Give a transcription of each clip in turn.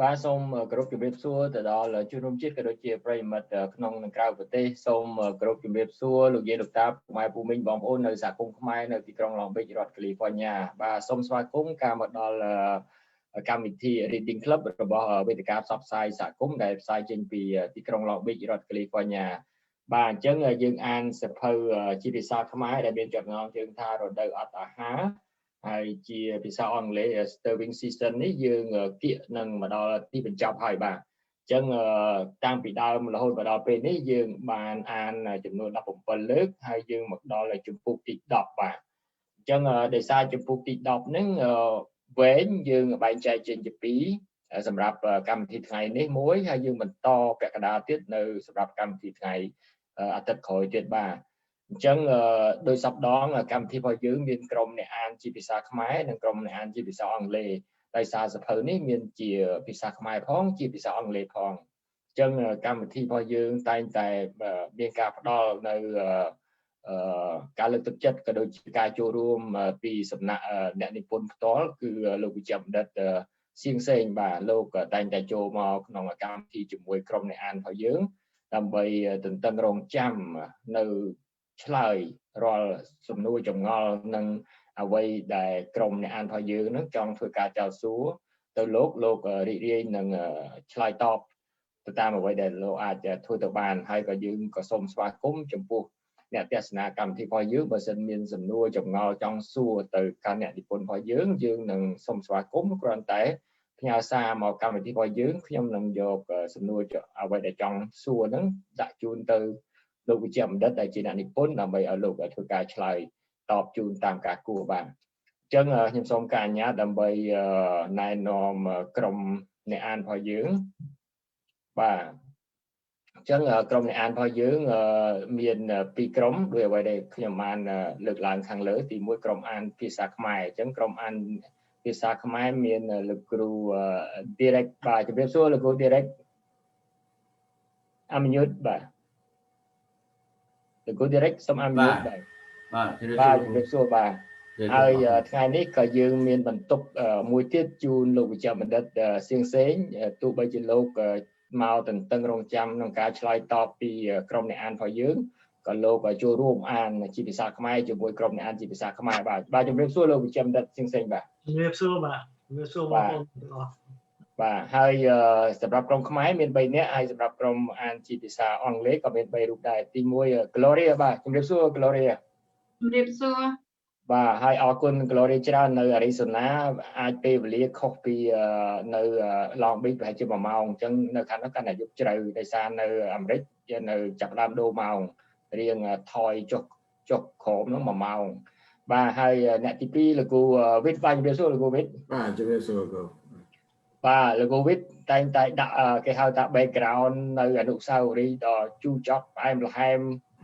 បាទសូមគោរពជម្រាបសួរទៅដល់ជនរួមជាតិក៏ដូចជាប្រិយមិត្តក្នុងនិងក្រៅប្រទេសសូមគោរពជម្រាបសួរលោកយាយលោកតាខ្មែរពូមីងបងប្អូននៅសហគមន៍ខ្មែរនៅទីក្រុង Long Beach រដ្ឋ California បាទសូមស្វាគមន៍ការមកដល់កម្មវិធី Reading Club របស់វេទិកាផ្សព្វផ្សាយសហគមន៍ដែលផ្សាយចេញពីទីក្រុង Long Beach រដ្ឋ California បាទអញ្ចឹងយើងអានសៀវភៅជាភាសាខ្មែរដែលមានចំណងជើងថារដូវអត់អាហារហើយជាភាសាអង់គ្លេស Stirring Season នេះយើងគៀកនឹងមកដល់ទីបញ្ចប់ហើយបាទអញ្ចឹងតាំងពីដើមរហូតមកដល់ពេលនេះយើងបានអានចំនួន17លើកហើយយើងមកដល់ជំពូកទី10បាទអញ្ចឹងដោយសារជំពូកទី10ហ្នឹងវែងយើងបែងចែកចេញជា2សម្រាប់កម្មវិធីថ្ងៃនេះមួយហើយយើងបន្តពាក់កណ្ដាលទៀតនៅសម្រាប់កម្មវិធីថ្ងៃអាទិត្យក្រោយទៀតបាទអញ្ចឹងដោយសពដងកម្មវិធីរបស់យើងមានក្រុមអ្នកអានជាភាសាខ្មែរនិងក្រុមអ្នកអានជាភាសាអង់គ្លេសដោយសារសៀវភៅនេះមានជាភាសាខ្មែរផងជាភាសាអង់គ្លេសផងអញ្ចឹងកម្មវិធីរបស់យើងតែងតែមានការផ្ដល់នៅការលើកទឹកចិត្តក៏ដូចជាការចូលរួមពីសំណាក់អ្នកនិពន្ធផ្ទាល់គឺលោកវិជ្ជបណ្ឌិតសៀងសេងបាទលោកតែងតែចូលមកក្នុងកម្មវិធីជាមួយក្រុមអ្នកអានរបស់យើងដើម្បីទន្ទឹងរង់ចាំនៅឆ្លើយរាល់សំណួរចម្ងល់និងអ្វីដែលក្រុមអ្នកអានរបស់យើងនឹងចង់ធ្វើការចោទសួរទៅលោករីករាយនឹងឆ្លើយតបទៅតាមអ្វីដែលលោកអាចធ្វើទៅបានហើយក៏យើងក៏សូមស្វាគមន៍ចំពោះអ្នកទស្សនាកម្មវិធីរបស់យើងបើសិនមានសំណួរចម្ងល់ចង់សួរទៅកាន់អ្នកនិពន្ធរបស់យើងនឹងសូមស្វាគមន៍គ្រាន់តែផ្ញើសារមកកម្មវិធីរបស់យើងខ្ញុំនឹងយកសំណួរអ្វីដែលចង់សួរហ្នឹងដាក់ជូនទៅលោកវិជ្ជបណ្ឌិតដែលជាអ្នកនិពន្ធដើម្បីឲ្យលោកធ្វើការឆ្លើយតបជូនតាមការគួរបានអញ្ចឹងខ្ញុំសូមការអនុញ្ញាតដើម្បីណែនាំក្រុមអ្នកអានរបស់យើងបាទអញ្ចឹងក្រុមអ្នកអានរបស់យើងមាន2ក្រុមដោយអ្វីដែលខ្ញុំបានលើកឡើងខាងលើទី1ក្រុមអានភាសាខ្មែរអញ្ចឹងក្រុមអានភាសាខ្មែរមានលោកគ្រូ Derrick បាទជម្រាបសួរលោកគ្រូ Derrick អមយុទ្ធបាទលោកគ្រូ Derrick សូមអមយុទ្ធបាទជម្រាបសួរបាទហើយថ្ងៃនេះក៏យើងមានបន្ទុកមួយទៀតជូនលោកវិជ្ជបណ្ឌិតសៀងសេងទោះបីជាលោកមកទន្ទឹងរង់ចាំក្នុងការឆ្លើយតបពីក្រុមអ្នកអានរបស់យើងក៏លោកចូលរួមអានជាភាសាខ្មែរជាមួយក្រុមអ្នកអានជាភាសាខ្មែរបាទជម្រាបសួរលោកវិជ្ជបណ្ឌិតសៀងសេងបាទជម្រាបសួរបាទជម្រាបសួរបងប្អូនទាំងអស់បាទហើយសម្រាប់ក្រុមខ្មែរមាន3នាក់ហើយសម្រាប់ក្រុមអានជាភាសាអង់គ្លេសក៏មាន3រូបដែរទី1 Gloria បាទជម្រាបសួរ Gloria ជម្រាបសួរបាទហើយអរគុណ Gloria ច្រើននៅ Arizona អាចពេលវេលាខុសពីនៅ Long Beach ប្រហែលជា1ម៉ោងអញ្ចឹងនៅខាងនោះកាន់តែយប់ជ្រៅដោយសារនៅអាមេរិកនៅចាប់ដើមដូរម៉ោងរៀងថយចុះក្រោមនោះ1ម៉ោងបាទហើយអ្នកទី2លោកគ្រូ Viith បាទជម្រាបសួរលោកគ្រូ Viith បាទជម្រាបសួរគ្រូបាទលោកគ្រូ Viith តែងតែដាក់គេហៅថា background នៅអនុស្សាវរីយ៍ដ៏ជូរចត់ផ្អែមល្ហែម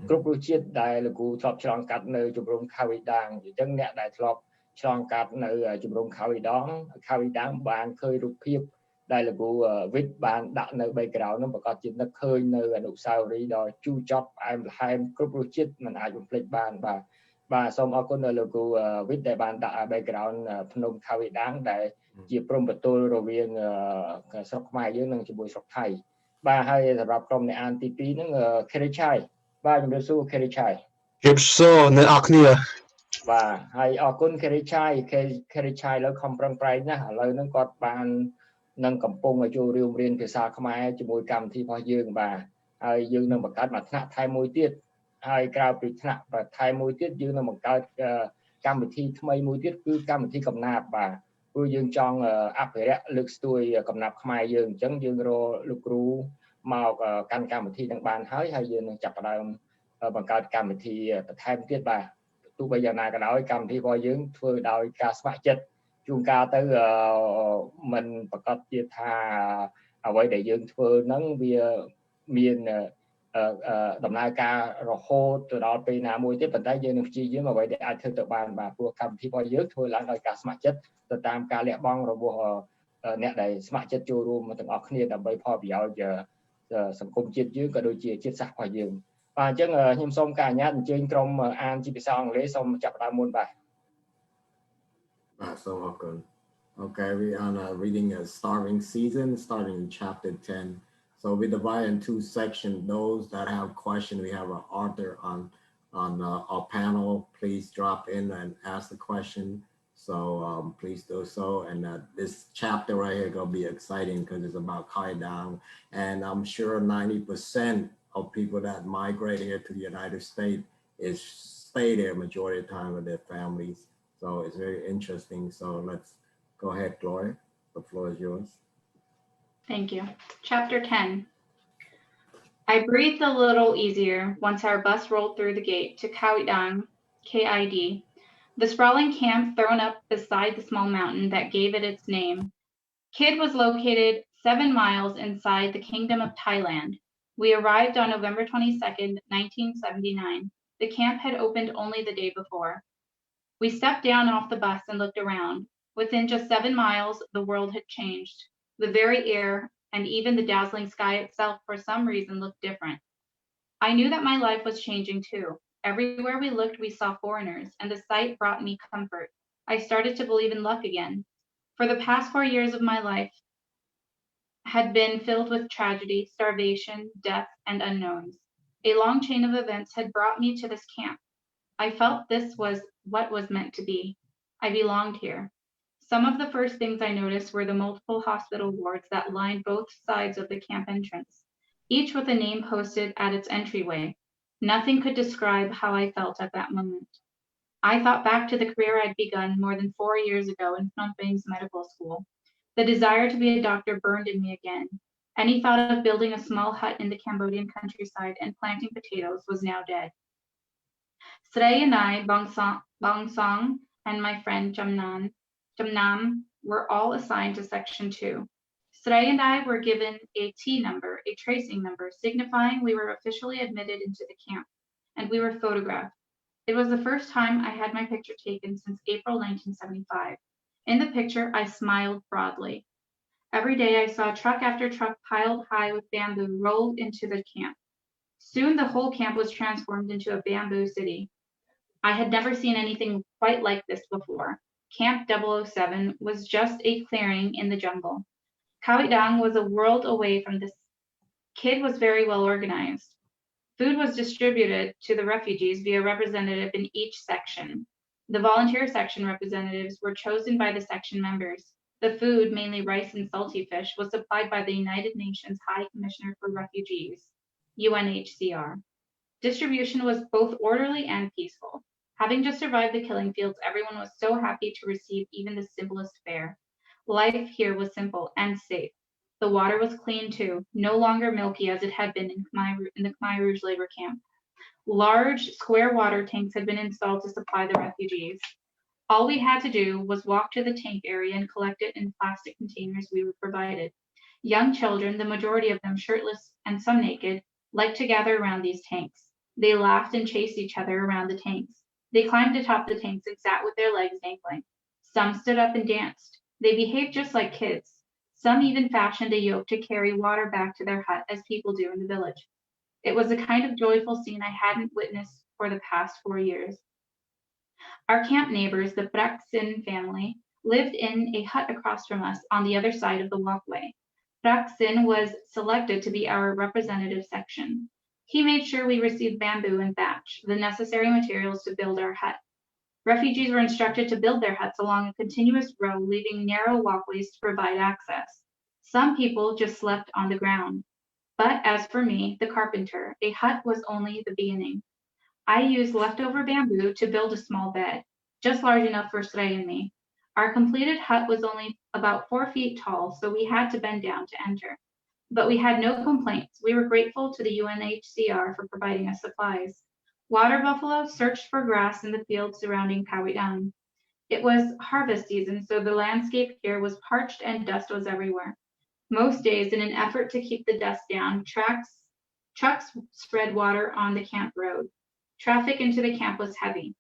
គ្រប់រសជាតិដែលលោកគ្រូធ្លាប់ឆ្លងកាត់នៅជំរំខាវីដាងអញ្ចឹងអ្នកដែលធ្លាប់ឆ្លងកាត់នៅជំរំខាវីដាងបានឃើញរូបភាពដែលលោកគ្រូ Viith បានដាក់នៅ background នោះប្រកាសជានឹកឃើញនៅអនុស្សាវរីយ៍ដ៏ជូរចត់ផ្អែមល្ហែមគ្រប់រសជាតិមិនអាចបំភ្លេចបានបាទសូមអរគុណដល់លោកគ្រូ Viith ដែលបានដាក់ background ភ្នំខាវីដាងដែលជាព្រំប្រទល់រវាងស្រុកខ្មែរយើងនិងជាមួយស្រុកថៃបាទហើយសម្រាប់ក្រុមអ្នកអានទី2ហ្នឹង Kerry Chhay បាទជំរាបសួរ Kerry Chhay ជំរាបសួរអ្នកនរគ្នាបាទហើយអរគុណ Kerry Chhay លើខំប្រឹងប្រែងណាស់ឥឡូវហ្នឹងគាត់បាននឹងកំពុងចូលរៀនភាសាខ្មែរជាមួយកម្មវិធីរបស់យើងបាទហើយយើងនឹងបង្កើតមួយថ្នាក់ថែមមួយទៀតហើយក្រៅពីថ្នាក់ថែមមួយទៀតយើងនឹងបង្កើតកម្មវិធីថ្មីមួយទៀតគឺកម្មវិធីកំណាព្យបាទព្រោះយើងចង់អភិរក្សលើកស្ទួយកំណាព្យខ្មែរយើងអញ្ចឹងយើងរកលោកគ្រូមកកាន់កម្មវិធីនឹងបានហើយយើងនឹងចាប់ផ្ដើមបង្កើតកម្មវិធីបន្ថែមទៀតបាទទោះបីយ៉ាងណាក៏ដោយកម្មវិធីរបស់យើងធ្វើដោយការស្ម័គ្រចិត្តជួនកាលទៅมันប្រកាសជាថាអ្វីដែលយើងធ្វើហ្នឹងវាមានដំណើរការរហូតទៅដល់ពេលណាមួយទៀតប៉ុន្តែយើងនឹងព្យាយាមអ្វីដែលអាចធ្វើទៅបានបាទព្រោះកម្មវិធីរបស់យើងធ្វើឡើងដោយការស្ម័គ្រចិត្តទៅតាមការលះបង់របស់អ្នកដែលស្ម័គ្រចិត្តចូលរួមទាំងអស់គ្នាដើម្បីផលប្រយោជន៍សង្គមជាតិយើងក៏ដូចជាជាតិសាសន៍របស់យើងបាទអញ្ចឹងខ្ញុំសូមការអនុញ្ញាតអញ្ជើញក្រុមអានជាភាសាអង់គ្លេសសូមចាប់ផ្ដើមមុនបាទសូមអរគុណ Okay, we are reading a starving season, starting in chapter 10. So we divide in two sections. Those that have questions, we have an author on our panel. Please drop in and ask the question. So please do so. And this chapter right here gonna be exciting because it's about Khai Dang. And I'm sure 90% of people that migrate here to the United States is stay there majority of the time with their families. So it's very interesting. So let's go ahead, Gloria. The floor is yours. Thank you. Chapter 10. I breathed a little easier once our bus rolled through the gate to Khai Dang, KID, the sprawling camp thrown up beside the small mountain that gave it its name. KID was located 7 miles inside the Kingdom of Thailand. We arrived on November 22nd, 1979. The camp had opened only the day before. We stepped down off the bus and looked around. Within just 7 miles, the world had changed. The very air and even the dazzling sky itself, for some reason, looked different. I knew that my life was changing too. Everywhere we looked, we saw foreigners, and the sight brought me comfort. I started to believe in luck again. For the past 4 years of my life had been filled with tragedy, starvation, death, and unknowns. A long chain of events had brought me to this camp. I felt this was what was meant to be. I belonged here. Some of the first things I noticed were the multiple hospital wards that lined both sides of the camp entrance, each with a name posted at its entryway. Nothing could describe how I felt at that moment. I thought back to the career I'd begun more than 4 years ago in Phnom Penh's medical school. The desire to be a doctor burned in me again. Any thought of building a small hut in the Cambodian countryside and planting potatoes was now dead. Srey and I, Bong Song, and my friend Jamnam were all assigned to Section 2. Srey and I were given a T number, a tracing number, signifying we were officially admitted into the camp, and we were photographed. It was the first time I had my picture taken since April 1975. In the picture, I smiled broadly. Every day I saw truck after truck piled high with bamboo rolled into the camp. Soon the whole camp was transformed into a bamboo city. I had never seen anything quite like this before. Camp 007 was just a clearing in the jungle. Khai Dang was a world away from this. KID was very well organized. Food was distributed to the refugees via representative in each section. The volunteer section representatives were chosen by the section members. The food, mainly rice and salty fish, was supplied by the United Nations High Commissioner for Refugees, UNHCR. Distribution was both orderly and peaceful. Having just survived the killing fields, everyone was so happy to receive even the simplest fare. Life here was simple and safe. The water was clean too, no longer milky as it had been in the Khmer Rouge labor camp. Large square water tanks had been installed to supply the refugees. All we had to do was walk to the tank area and collect it in plastic containers we were provided. Young children, the majority of them shirtless and some naked, liked to gather around these tanks. They laughed and chased each other around the tanks. They climbed atop the tanks and sat with their legs dangling. Some stood up and danced. They behaved just like kids. Some even fashioned a yoke to carry water back to their hut as people do in the village. It was a kind of joyful scene I hadn't witnessed for the past 4 years. Our camp neighbors, the Prak Sin family, lived in a hut across from us on the other side of the walkway. Prak Sin was selected to be our representative section. He made sure we received bamboo and thatch, the necessary materials to build our hut. Refugees were instructed to build their huts along a continuous row, leaving narrow walkways to provide access. Some people just slept on the ground. But as for me, the carpenter, a hut was only the beginning. I used leftover bamboo to build a small bed, just large enough for Srey and me. Our completed hut was only about 4 feet tall, so we had to bend down to enter. But we had no complaints. We were grateful to the UNHCR for providing us supplies. Water buffalo searched for grass in the fields surrounding Khai Dang. It was harvest season, so the landscape here was parched and dust was everywhere. Most days, in an effort to keep the dust down, trucks spread water on the camp road. Traffic into the camp was heavy.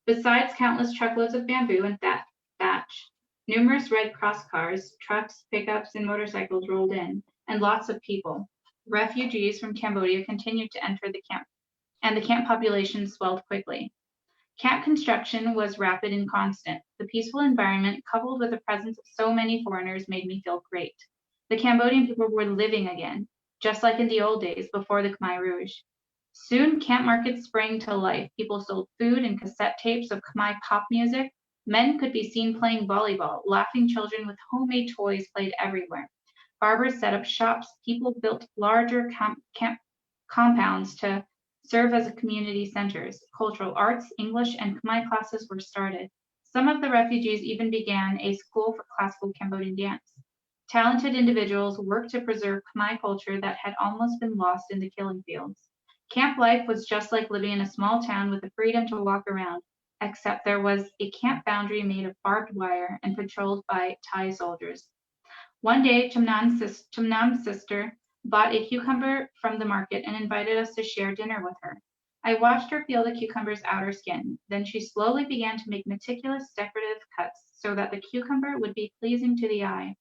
Besides countless truckloads of bamboo and thatch, numerous Red Cross cars, trucks, pickups, and motorcycles rolled in, and lots of people. Refugees from Cambodia continued to enter the camp, and the camp population swelled quickly. Camp construction was rapid and constant. The peaceful environment, coupled with the presence of so many foreigners, made me feel great. The Cambodian people were living again, just like in the old days before the Khmer Rouge. Soon, camp markets sprang to life. People sold food and cassette tapes of Khmer pop music. Men could be seen playing volleyball. Laughing children with homemade toys played everywhere. Barbers set up shops. People built larger camp compounds to serve as community centers. Cultural arts, English, and Khmer classes were started. Some of the refugees even began a school for classical Cambodian dance. Talented individuals worked to preserve Khmer culture that had almost been lost in the killing fields. Camp life was just like living in a small town with the freedom to walk around, except there was a camp boundary made of barbed wire and patrolled by Thai soldiers. One day, Chumnam's sister bought a cucumber from the market and invited us to share dinner with her. I watched her peel the cucumber's outer skin. Then she slowly began to make meticulous decorative cuts so that the cucumber would be pleasing to the eye.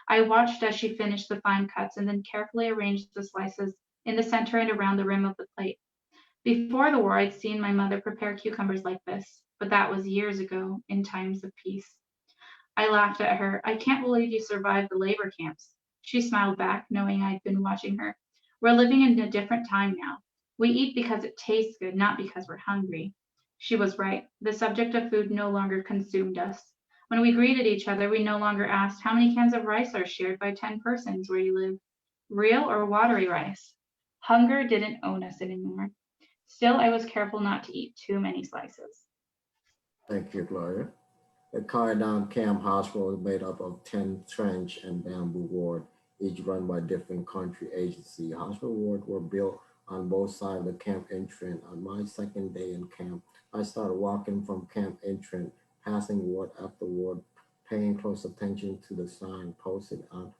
I watched as she finished the fine cuts and then carefully arranged the slices in the center and around the rim of the plate. Before the war, I'd seen my mother prepare cucumbers like this, but that was years ago in times of peace. I laughed at her. I can't believe you survived the labor camps. She smiled back, knowing I'd been watching her. We're living in a different time now. We eat because it tastes good, not because we're hungry. She was right. The subject of food no longer consumed us. When we greeted each other, we no longer asked how many cans of rice are shared by 10 persons where you live, real or watery rice. Hunger didn't own us anymore. Still, I was careful not to eat too many slices. Thank you, Gloria. The Kaidam Camp Hospital is made up of 10 trench and bamboo ward, each run by different country agency. Hospital wards were built on both sides of the camp entrance. On my second day in camp, I started walking from camp entrance, passing ward after ward, paying close attention to the sign posted on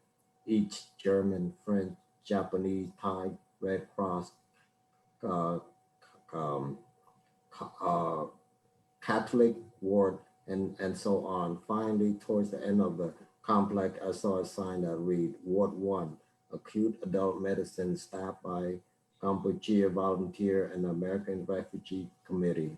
each German, French, Japanese, Thai, Red Cross, Catholic ward, and so on. Finally, towards the end of the complex, I saw a sign that read, Ward 1, Acute Adult Medicine, staffed by Cambodia Volunteer and American Refugee Committee.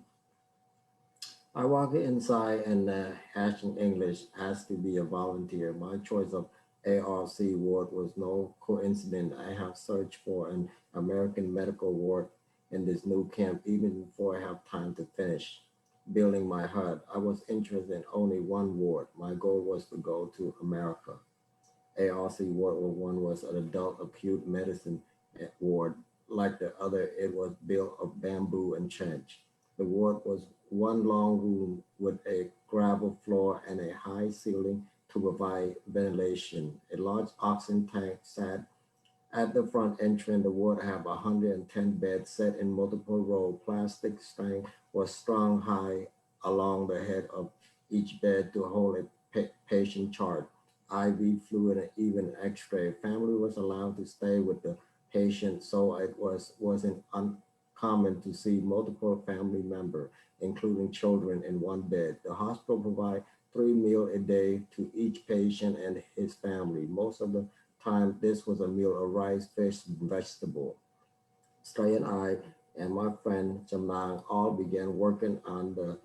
I walked inside and asked in English, asked to be a volunteer. My choice of ARC ward was no coincidence. I have searched for an American medical ward in this new camp even before I have time to finish building my hut. I was interested in only one ward. My goal was to go to America. ARC Ward 1 was an adult acute medicine ward. Like the other, it was built of bamboo and trench. The ward was one long room with a gravel floor and a high ceiling to provide ventilation. A large oxygen tank sat at the front entrance. The ward had 110 beds set in multiple rows. Plastic string was strung high along the head of each bed to hold a patient chart, IV fluid, and even X-ray. Family was allowed to stay with the patient, so it wasn't uncommon to see multiple family members, including children, in one bed. The hospital provided 3 meals a day to each patient and his family. Most of the time, this was a meal of rice, fish, and vegetable. Stray and I and my friend Jamang all began working on the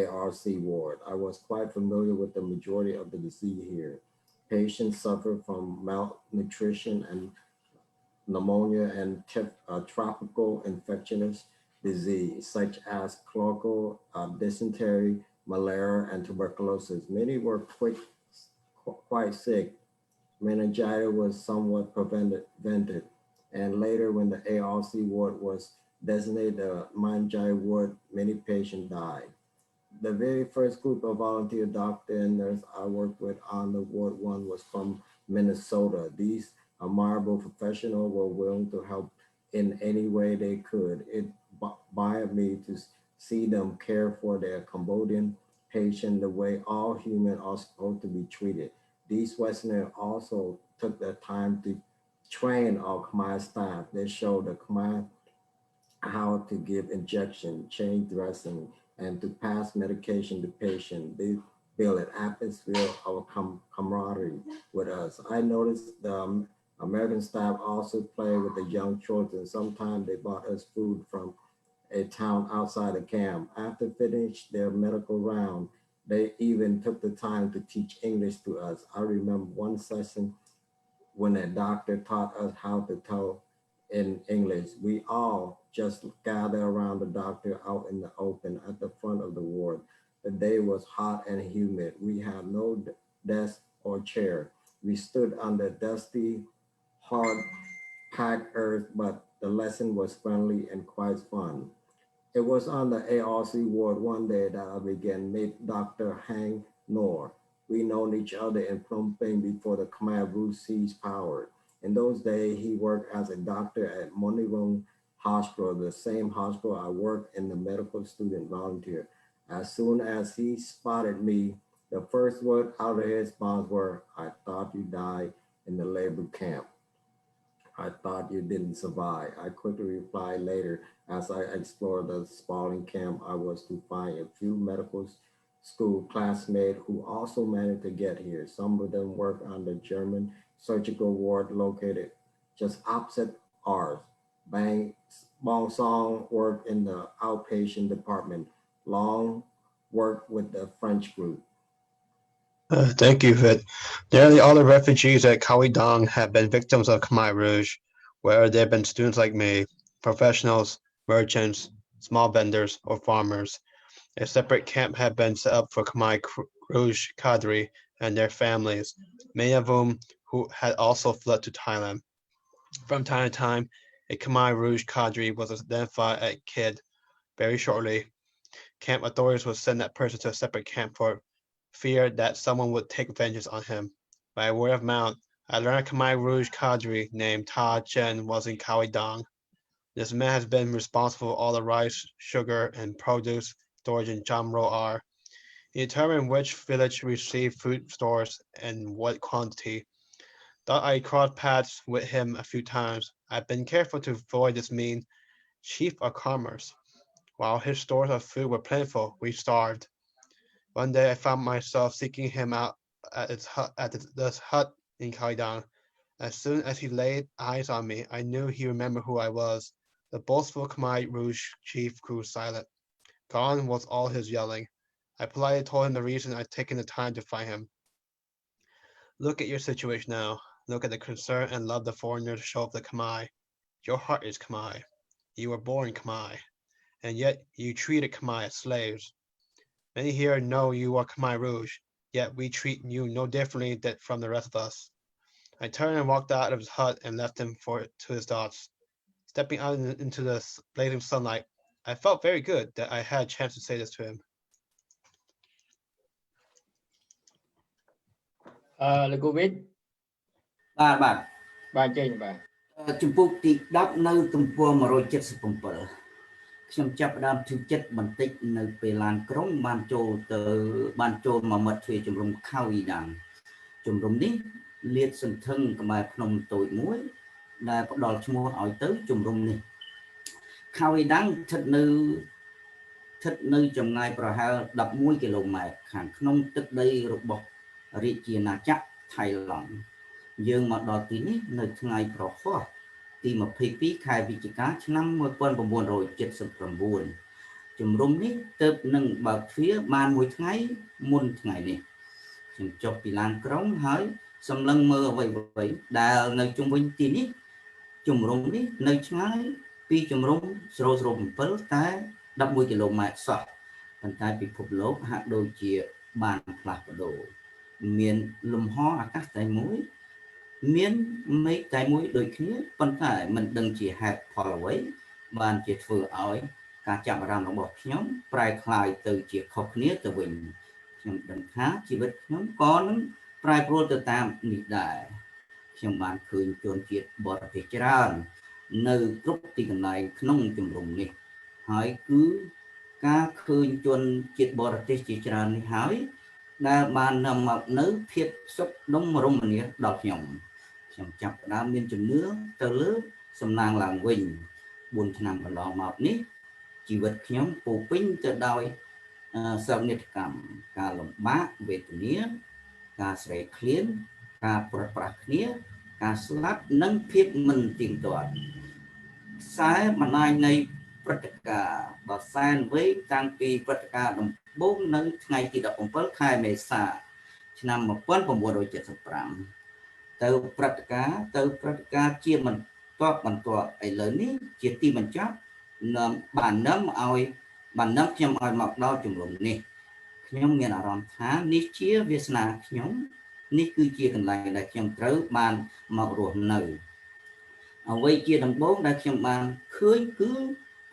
ARC ward. I was quite familiar with the majority of the disease here. Patients suffer from malnutrition and pneumonia and tropical infectious disease, such as cloacal, dysentery, malaria, and tuberculosis. Many were quite sick. Meningitis was somewhat prevented, and later when the ARC ward was designated a meningitis ward, many patients died. The very first group of volunteer doctor and nurse I worked with on the Ward 1 was from Minnesota. These admirable professionals were willing to help in any way they could. It inspired me to see them care for their Cambodian patient the way all humans are supposed to be treated. These Westerners also took the time to train our Khmer staff. They showed the Khmer how to give injection, change dressing, and to pass medication to patients. They build an atmosphere of camaraderie with us. I noticed the American staff also play with the young children. Sometimes they brought us food from a town outside of camp. After finishing their medical round, they even took the time to teach English to us. I remember one session when a doctor taught us how to talk in English. We all just gathered around the doctor out in the open at the front of the ward. The day was hot and humid. We had no desk or chair. We stood on the dusty, hard-packed earth, but the lesson was friendly and quite fun. It was on the ARC ward one day that I began meet Dr. Hang Noor. We known each other in Phnom Penh before the Khmer Rouge seized power. In those days, he worked as a doctor at Monirong Hospital, the same hospital I worked in the medical student volunteer. As soon as he spotted me, the first word out of his mouth were, "I thought you died in the labor camp. I thought you didn't survive." I quickly replied later, as I explored the sprawling camp, I was to find a few medical school classmates who also managed to get here. Some of them worked on the German surgical ward located just opposite ours. Bong Song worked in the outpatient department. Long worked with the French group. Thank you, Viith. Nearly all the refugees at Khao Dang have been victims of Khmer Rouge, where they have been students like me, professionals, merchants, small vendors, or farmers. A separate camp had been set up for Khmer Rouge cadre and their families, many of whom who had also fled to Thailand. From time to time, a Khmer Rouge cadre was identified as Kid. Very shortly, camp authorities would send that person to a separate camp for fear that someone would take vengeance on him. By word of mouth, I learned a Khmer Rouge cadre named Ta Chen was in Khao Dang. This man has been responsible for all the rice, sugar, and produce storage in Chamro R. He determined which village received food stores and what quantity. Though I crossed paths with him a few times, I've been careful to avoid this mean chief of commerce. While his stores of food were plentiful, we starved. One day I found myself seeking him out at this hut in Khao. As soon as he laid eyes on me, I knew he remembered who I was. The boastful Khmer Rouge chief grew silent. Gone was all his yelling. I politely told him the reason I'd taken the time to find him. Look at your situation now. Look at the concern and love the foreigners show of the Khmer. Your heart is Khmer. You were born Khmer, and yet you treated Khmer as slaves. Many here know you are Khmer Rouge, yet we treat you no differently from the rest of us. I turned and walked out of his hut and left him to his thoughts. Stepping out into the blazing sunlight, I felt very good that I had a chance to say this to him. លោកគូវិត បាទចេញបាទ ចំពោះទី10នៅទំព័រ177 ខ្ញុំចាប់ផ្ដើមជឿចិត្តបន្តិចនៅពេលឡានក្រុងបានចូលមកមិត្តទ្វារជំរំខៅអ៊ីដាំជំរំនេះលាតសន្ធឹងក្បែរភ្នំតូចមួយដែលផ្ដល់ឈ្មោះឲ្យទៅជំរំនេះខៅអ៊ីដាំស្ថិតនៅចម្ងាយប្រហែល11គីឡូម៉ែត្រខាងក្នុងទឹកដីរបស់រាជាណាចក្រថៃឡង់យើងមកដល់ទីនេះនៅថ្ងៃប្រហោះទី22ខែវិច្ឆិកាឆ្នាំ1979ជំរំនេះទើបនឹងបើកទ្វារបានមួយថ្ងៃមុនថ្ងៃនេះខ្ញុំចុះពីឡានក្រុងហើយសម្លឹងមើលអ្វីដែលនៅជុំវិញទីនេះជំរំនេះនៅឆ្ងាយពីជំរំ007តែ11គីឡូម៉ែត្រសោះប៉ុន្តែពិភពលោកហាក់ដូចជាបានផ្លាស់ប្ដូរមានលំហអាកាសតែមួយមានមេឃតែមួយដូចគ្នាប៉ុន្តែមិនដឹងជាហេតុផលអ្វីបានជាធ្វើឲ្យការចាប់អារម្មណ៍របស់ខ្ញុំប្រែក្លាយទៅជាខុសគ្នាទៅវិញខ្ញុំដឹងថាជីវិតខ្ញុំក៏នឹងប្រែប្រួលទៅតាមនេះដែរខ្ញុំបានឃើញជនជាតិបរទេសច្រើននៅគ្រប់ទីកន្លែងក្នុងជំរំនេះហើយគឺការឃើញជនជាតិបរទេសជាច្រើននេះហើយដែលបាននាំមកនៅភាពសុខដុមរមនាដល់ខ្ញុំចាប់ផ្ដើមមានជំនឿទៅលើសំណាងឡើងវិញ4ឆ្នាំកន្លងមកនេះជីវិតខ្ញុំពោពេញទៅដោយសោកនាដកម្មការលំបាកវេទនាការស្រែកឃ្លានការប្រត់ប្រាស់គ្នាការស្លាប់និងភាពមិនទៀងទាត់ខ្សែបណ្ដាញនៃ ព្រឹត្តិការណ៍ដ៏សែនវែងតាំងពីព្រឹត្តិការណ៍ដំបូងនៅថ្ងៃទី17ខែមេសាឆ្នាំ1975ទៅព្រឹត្តិការណ៍ជាបន្តឥឡូវនេះជាទីបញ្ចប់បាននាំខ្ញុំឲ្យមកដល់ជំរំនេះខ្ញុំមានអារម្មណ៍ថានេះជាវាសនាខ្ញុំនេះគឺជាកន្លែងដែលខ្ញុំត្រូវបានមករស់នៅអ្វីជាដំបូងដែលខ្ញុំបានឃើញគឺ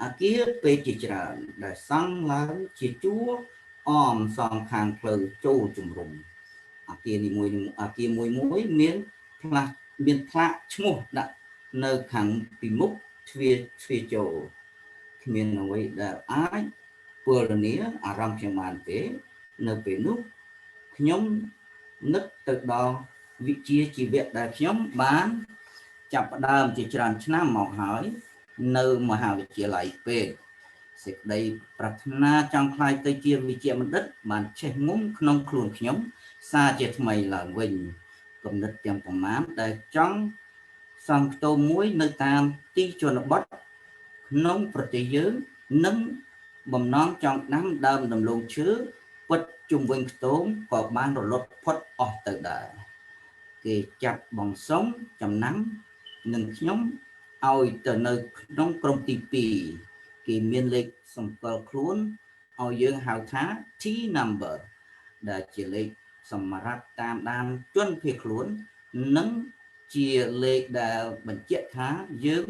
អគារពេទ្យជាច្រើនដែលសង់ឡើងជាជួរអមសងខាងផ្លូវចូលជំរំអគារនីមួយមានផ្លាកឈ្មោះដាក់នៅខាងពីមុខទ្វារចូលគ្មានអ្វីដែលអាចពលរនាអារម្មណ៍ខ្ញុំបានទេនៅពេលនោះខ្ញុំនឹកទៅដល់វិជ្ជាជីវៈដែលខ្ញុំបានចាប់ផ្ដើមជាច្រើនឆ្នាំមកហើយនៅមហាវិទ្យាល័យពេទ្យសេចក្តីប្រាថ្នាចង់ខ្លាយទៅជាវិជ្ជាបណ្ឌិតបានឆេះងំក្នុងខ្លួនខ្ញុំសារជាថ្មីឡើងវិញគំនិតទាំងប្រមាណដែលចង់សង់ខ្ទមមួយនៅតាមទីជនបទក្នុងប្រទេសយើងនិងបំណងចង់ដាំដើមដំឡូងឈើពិតជុំវិញខ្ទមក៏បានរលត់ផុតអស់ទៅដែរគេចាត់បងសុំចំណាំនឹងខ្ញុំឲ្យទៅនៅក្នុងក្រុមទី2គេមានលេខសម្គាល់ខ្លួនឲ្យយើងហៅថា T number ដែលជាលេខសម្រាប់តាមដានជនភៀសខ្លួននិងជាលេខដែលបញ្ជាក់ថាយើង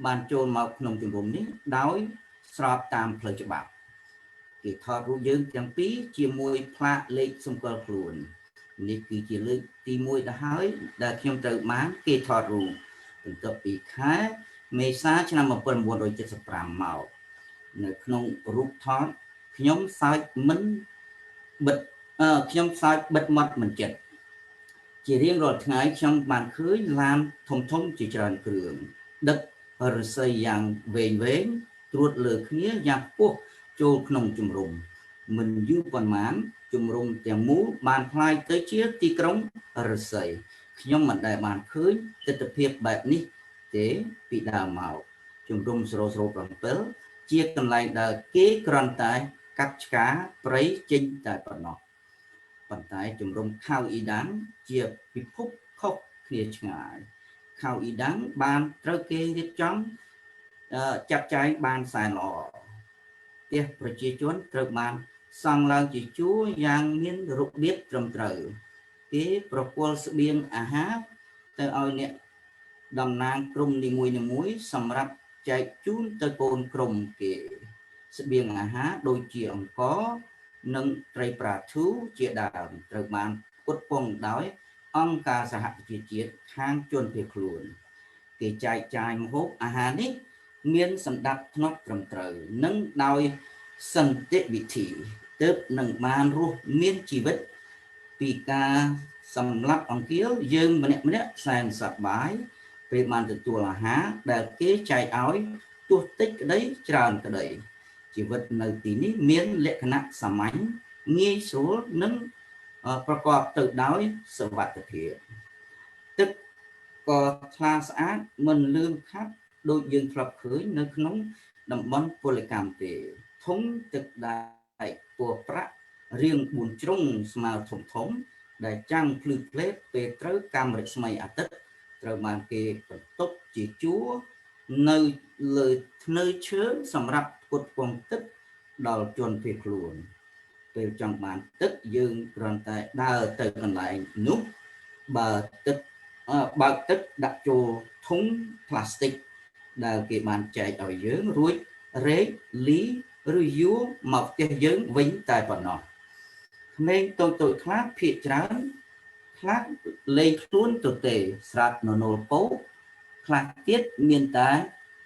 បានចូលមកក្នុងជំរំនេះដោយស្របតាមផ្លូវច្បាប់គេថតរូបយើងទាំងពីរជាមួយផ្លាកលេខសម្គាល់ខ្លួននេះគឺជាលើកទី1ទៅហើយដែលខ្ញុំត្រូវបានគេថតរូបបន្ទាប់ពីខែមេសាឆ្នាំ1975មកនៅក្នុងរូបថតខ្ញុំសើចបិទមាត់មិនចិត្តជារៀងរាល់ថ្ងៃខ្ញុំបានឃើញឡានធំជាច្រើនគ្រឿងដឹករស័យយ៉ាងវែងត្រួតលើគ្នាយ៉ាងខ្ពស់ចូលក្នុងជំរំមិនយូរប៉ុន្មានជំរំទាំងមូលបានคล้ายទៅជាទីក្រុងរស័យខ្ញុំមិនដែលបានឃើញទិដ្ឋភាពបែបនេះទេពីដើមមកជំរំស្រោ7ជាកន្លែងដែលគេគ្រាន់តែកាត់ឆ្ការព្រៃចេញតែប៉ុណ្ណោះប៉ុន្តែជំរំខៅអ៊ីដាំងជាពិភពខុសគ្នាឆ្ងាយខៅអ៊ីដាំងបានត្រូវគេរៀបចំចាត់ចែងបានសែនល្អផ្ទះប្រជាជនត្រូវបានសង់ឡើងជាជួរយ៉ាងមានរបៀបត្រឹមត្រូវគេប្រគល់ស្បៀងអាហារទៅឲ្យអ្នកតំណាងក្រុមនីមួយសម្រាប់ចែកជូនទៅកូនក្រុមគេស្បៀងអាហារដូចជាអង្ករនិងត្រីប្រាធូជាដើមត្រូវបានផ្គត់ផ្គង់ដោយអង្គការសហប្រជាជាតិខាងជនភៀសខ្លួនគេចែកចាយម្ហូបអាហារនេះមានសណ្ដាប់ធ្នាប់ត្រឹមត្រូវនិងដោយសន្តិវិធីទើបនឹងបានរស់មានជីវិតពីការសម្លាប់អង្គាលយើងម្នាក់សែនសប្បាយពេលបានទទួលអាហារដែលគេចែកឲ្យទោះតិចក្តីច្រើនក្តីជីវិតនៅទីនេះមានលក្ខណៈសាមញ្ញងាយស្រួលនិងប្រកបទៅដោយសុវត្ថិភាពទឹកក៏ថ្លាស្អាតមិនលឿនខាប់ដូចយើងធ្លាប់ឃើញនៅក្នុងតំបន់ពលកម្មទេធុងទឹកដែកពណ៌ប្រាក់រាង4ជ្រុងស្មើធំដែលចាំងភ្លឺផ្លេតពេលត្រូវកាំរស្មីអាទិត្យត្រូវបានគេបន្ទប់ជាជួរនៅលើធ្នើឈើសម្រាប់ផ្គត់ផ្គង់ទឹកដល់ជនភៀសខ្លួនពេលចង់បានទឹកយើងគ្រាន់តែដើរទៅកន្លែងនោះបើកទឹកដាក់ចូលធុងផ្លាស្ទិកដែលគេបានចែកឲ្យយើងរួចរែកលីឬយួរមកផ្ទះយើងវិញតែប៉ុណ្ណោះក្មេងតូចខ្លះភាគច្រើនខ្លះលេងខ្លួនទៅទេស្រាប់ននលពោខ្លះទៀតមានតែ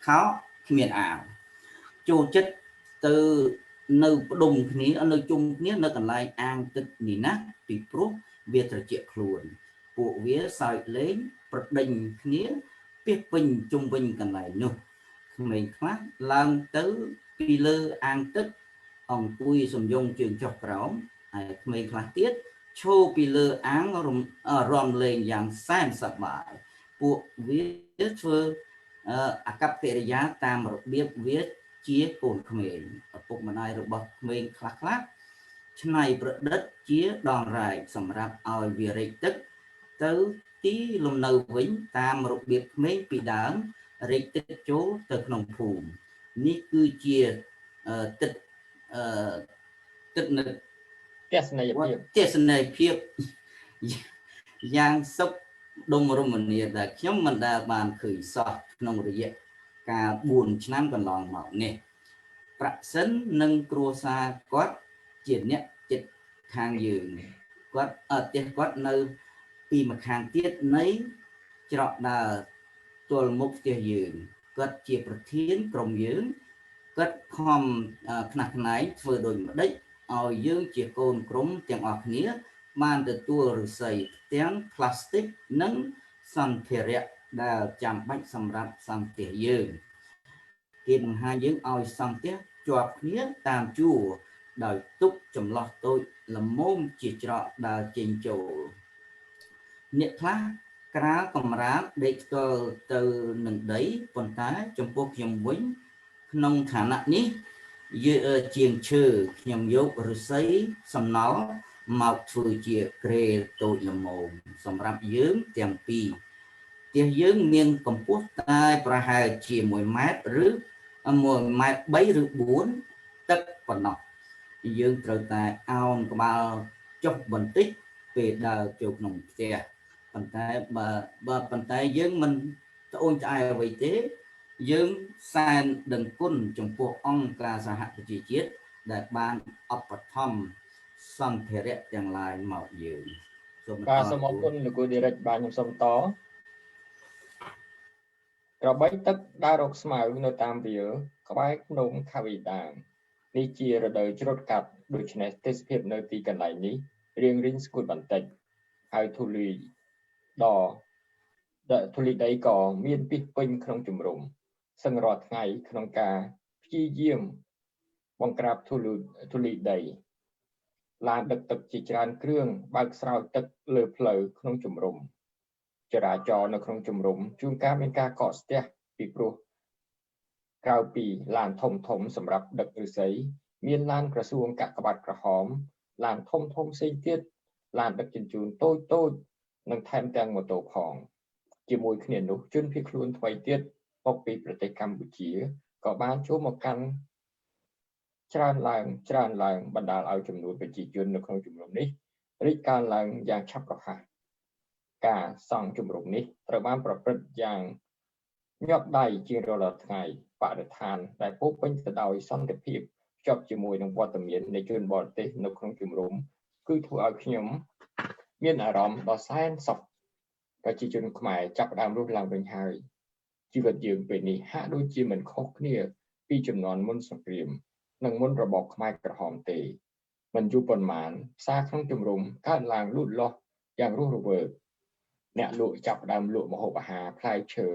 ខោគ្មានអាវចូលចិត្តទៅនៅផ្ដុំគ្នានៅជុំគ្នានៅកន្លែងអាងទឹកនេះណាពីព្រោះវាត្រជាក់ខ្លួនពួកវាសើចលេងប្រដេញគ្នាពាសពេញជុំវិញកន្លែងនោះក្មេងខ្លះឡើងទៅពីលើអាងទឹកអង្គុយសំយងជើងចុះក្រោមហើយក្មេងខ្លះទៀតឈរពីលើអាងរំលេងយ៉ាងសែនសប្បាយពួកវាធ្វើអាកប្បកិរិយាតាមរបៀបវា ជាកូនក្មេងឪពុកម្ដាយរបស់ក្មេងខ្លះច្នៃប្រឌិតជាដងរែកសម្រាប់ឲ្យវារែកទឹកទៅទីលំនៅវិញតាមរបៀបក្មេងពីដើមរែកទឹកចូលទៅក្នុងភូមិនេះគឺជាទឹកនៅទស្សនីយភាពយ៉ាងសុខដុមរមនាដែលខ្ញុំមិនដែលបានឃើញសោះក្នុងរយៈកាល4ឆ្នាំកន្លងមកនេះប្រាក់សិននិងគ្រួសារគាត់ជាអ្នកចិត្តខាងយើងគាត់ផ្ទះគាត់នៅពីម្ខាងទៀតនៃច្រកដើរទល់មុខផ្ទះយើងគាត់ជាប្រធានក្រុមយើងគាត់ខំខ្នះខ្នែងធ្វើដូចម្ដេចឲ្យយើងជាកូនក្រុមទាំងអស់គ្នាបានទទួលឫស្សីទាំងផ្លាស្ទិកនិងសម្ភារៈដែលចាំបាច់សម្រាប់សង់ផ្ទះយើងគេបង្ហាញយើងឲ្យសង់ផ្ទះជាប់គ្នាតាមជួរដោយទុកចន្លោះតូចល្មមជាច្រកដើរចេញចូលអ្នកខ្លះក្រាលកម្រាលដេកស្ទល់ទៅនឹងដីប៉ុន្តែចំពោះខ្ញុំវិញក្នុងឋានៈនេះជាងឈើខ្ញុំយកឫស្សីសំណល់មកធ្វើជាគ្រែតូចល្មមសម្រាប់យើងទាំងពីរផ្ទះយើងមានកម្ពស់តែប្រហែលជា1ម៉ែត្រឬ1ម៉ែត្រ3ឬ4ទឹកប៉ុណ្ណោះយើងត្រូវតែអោនក្បាលចុះបន្តិចពេលដើរចូលក្នុងផ្ទះប៉ុន្តែប៉ុន្តែយើងមិនត្អូញត្អែអ្វីទេយើងសែនដឹងគុណចំពោះអង្គការសហប្រជាជាតិដែលបានឧបត្ថម្ភសម្ភារៈទាំងឡាយមកយើងសូមអរគុណលោកគ្រូ Derrick បាទខ្ញុំសូមតក្របីទឹកដើររកស្មៅនៅតាមវាលក្បែរភ្នំខាវីដាងនេះជារដូវច្រូតកាត់ដូច្នេះទេសភាពនៅទីកន្លែងនេះរៀងស្គួតបន្តិចហើយធូលីដីក៏មានពីសពេញក្នុងជំរំសឹងរាល់ថ្ងៃក្នុងការព្យាយាមបង្ក្រាបធូលីដីឡានដឹកទឹកជាច្រើនគ្រឿងបើកស្រោចទឹកលើផ្លូវក្នុងជំរំចរាចរណ៍នៅក្នុងជំរំជួនកាលមានការកកស្ទះពីព្រោះក្រៅពីឡានធំសម្រាប់ដឹកឫស្សីមានឡានក្រសួងកាកបាទក្រហមឡានធំផ្សេងទៀតឡានដឹកជញ្ជូនតូចនិងថែមទាំងម៉ូតូផងជាមួយគ្នានោះជនភៀសខ្លួនថ្មីទៀតមកពីប្រទេសកម្ពុជាក៏បានចូលមកកាន់ច្រើនឡើងបណ្ដាលឲ្យចំនួនប្រជាជននៅក្នុងជំរំនេះរីកកើនឡើងយ៉ាងឆាប់រហ័សការសង់ជំរំនេះត្រូវបានប្រព្រឹត្តយ៉ាងញាប់ដៃជារៀងរាល់ថ្ងៃបរិស្ថានដែលពោពេញទៅដោយសន្តិភាពភ្ជាប់ជាមួយនឹងវត្តមាននៃជនបរទេសនៅក្នុងជំរំគឺធ្វើឲ្យខ្ញុំមានអារម្មណ៍ដ៏សែនសប្តិប្រជាជនខ្មែរចាប់ផ្ដើមរស់ឡើងវិញហើយជីវិតយើងពេលនេះហាក់ដូចជាមិនខុសគ្នាពីជំនាន់មុនសង្គ្រាមនិងមុនរបបខ្មែរក្រហមទេមិនយូរប៉ុន្មានផ្សារក្នុងជំរំកើតឡើងលូតលាស់យ៉ាងរស់រវើកអ្នកលក់ចាប់ផ្ដើមលក់ម្ហូបអាហារផ្លែឈើ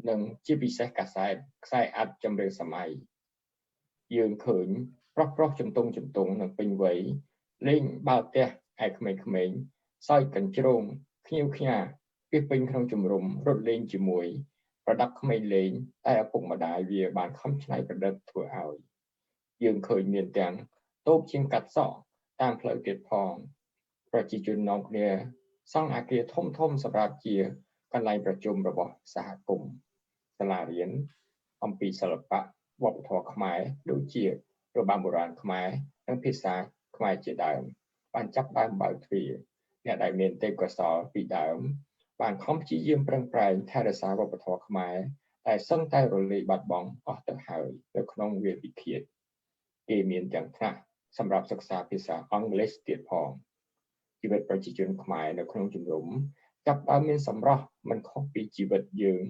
និងជាពិសេសកាសែតខ្សែអាត់ចម្រៀងសម័យយើងឃើញប្រុសជំទង់និងពេញវ័យលេងបាល់ទះឯក្មេងសើចកញ្ជ្រោងខ្ញៀវខ្ញាពីពេញក្នុងជំរំរត់លេងជាមួយប្រដាប់ក្មេងលេងតែឪពុកម្ដាយវាបានខំច្នៃប្រឌិតធ្វើឲ្យយើងឃើញមានទាំងតូបជាងកាត់សក់តាមផ្លូវទៀតផងប្រជាជននាំគ្នាសង់អគារធំសម្រាប់ជាកន្លែងប្រជុំរបស់សហគមន៍សាលារៀនអំពីសិល្បៈវប្បធម៌ខ្មែរដូចជារបាំបុរាណខ្មែរនិងភាសាខ្មែរជាដើមបានចាប់ដើមបើកទ្វារអ្នកដែលមានទេពកោសល្យពីដើមបានខំព្យាយាមប្រឹងប្រែងថែរក្សាវប្បធម៌ខ្មែរតែសឹងតែរលាយបាត់បង់អស់ទៅហើយនៅក្នុងវាលពិឃាតគេមានទាំងថ្នាក់សម្រាប់សិក្សាភាសាអង់គ្លេសទៀតផងជីវិតប្រជាជនខ្មែរនៅក្នុងជំរំចាប់ដើមមានសម្រស់មិនខុសពីជីវិតយើង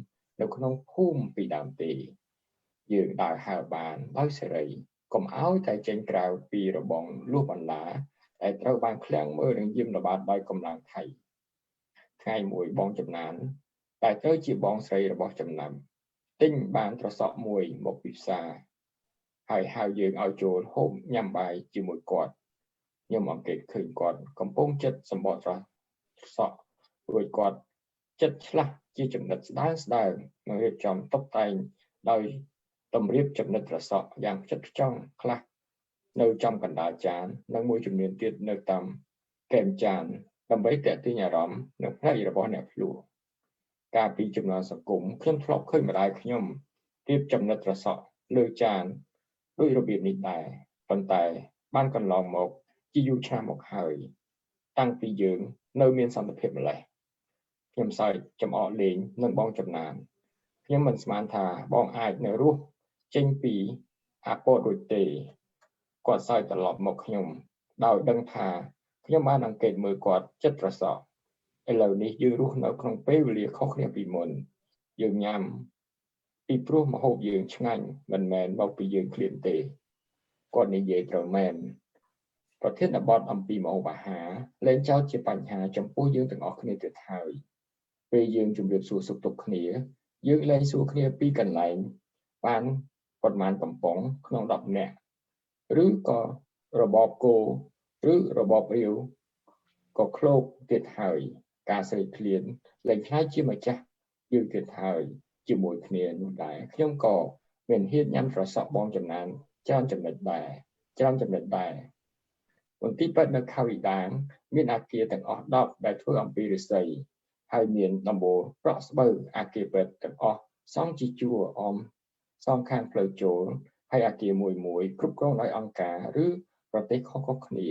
នៅក្នុងភូមិពីដើមទេយើងដើរហើរបានដោយសេរីកុំឲ្យតែចេញក្រៅពីរបងលួសបណ្ដាដែលត្រូវបានឃ្លាំងមើលនិងយាមល្បាតដោយកម្លាំងថៃថ្ងៃមួយបងចំណានតែត្រូវជាបងស្រីរបស់ចំណាំទិញបានត្រសក់មួយមកពីផ្សារហើយហៅយើងឲ្យចូលហូបញ៉ាំបាយជាមួយគាត់ខ្ញុំអង្កេតឃើញគាត់កំពុងចិត្តសម្បកត្រសក់រួចគាត់ចិត្តឆ្លាស់ជាចំណិតស្ដើងនិងរៀបចំតុបតែងដោយ តម្រៀបចំណិតត្រសក់យ៉ាងផ្ចិតផ្ចង់ខ្លះនៅចំកណ្ដាលចាននិងមួយចំនួនទៀតនៅតាមកែមចានដើម្បីទាក់ទាញអារម្មណ៍និងភ្នែករបស់អ្នកភ្លក្សកាលពីចំនួនសង្គមខ្ញុំធ្លាប់ឃើញម្ដាយខ្ញុំរៀបចំណិតត្រសក់លើចានដោយរបៀបនេះដែរប៉ុន្តែបានកន្លងមកជាយូរឆ្នាំមកហើយតាំងពីយើងនៅមានសន្តិភាពម្ល៉េះខ្ញុំសើចចំអកលេងនឹងបងចំណានខ្ញុំមិនស្មានថាបងអាចនៅរស់ចេញពីអាពតរួចទេគាត់សើចត្រឡប់មកខ្ញុំដោយដឹងថាខ្ញុំបានអង្កេតមើលគាត់ចិត្តត្រសក់ឥឡូវនេះយើងរស់នៅក្នុងពេលវេលាខុសគ្នាពីមុនយើងញ៉ាំពីព្រោះម្ហូបយើងឆ្ងាញ់មិនមែនមកពីយើងឃ្លានទេគាត់និយាយត្រូវមែនប្រធានបទអំពីម្ហូបអាហារលែងចោទជាបញ្ហាចំពោះយើងទាំងអស់គ្នាទៀតហើយពេលយើងជម្រាបសួរសុខទុក្ខគ្នាយើងលែងសួរគ្នាពីកន្លែងបានប៉ុន្មានកំប៉ុងក្នុង10នាក់ឬក៏របបគោឬរបបរាវក៏ឃ្លោកទៀតហើយការស្រេកឃ្លានលែងខ្លាចជាម្ចាស់យើងទៀតហើយជាមួយគ្នានោះដែរខ្ញុំក៏មានហ៊ានញ៉ាំត្រសក់បងចំណានច្រើនចំណុចដែរមន្ទីរពេទ្យនៅខាវីដាងមានអគារទាំងអស់10ដែលធ្វើអំពីឫស្សីហើយមានដំបូលប្រក់ស្បូវអគារពេទ្យទាំងអស់សង់ជាជួរអមសងខាងផ្លូវចូលហើយអគារមួយគ្រប់គ្រងដោយអង្គការឬប្រទេសខុសៗគ្នា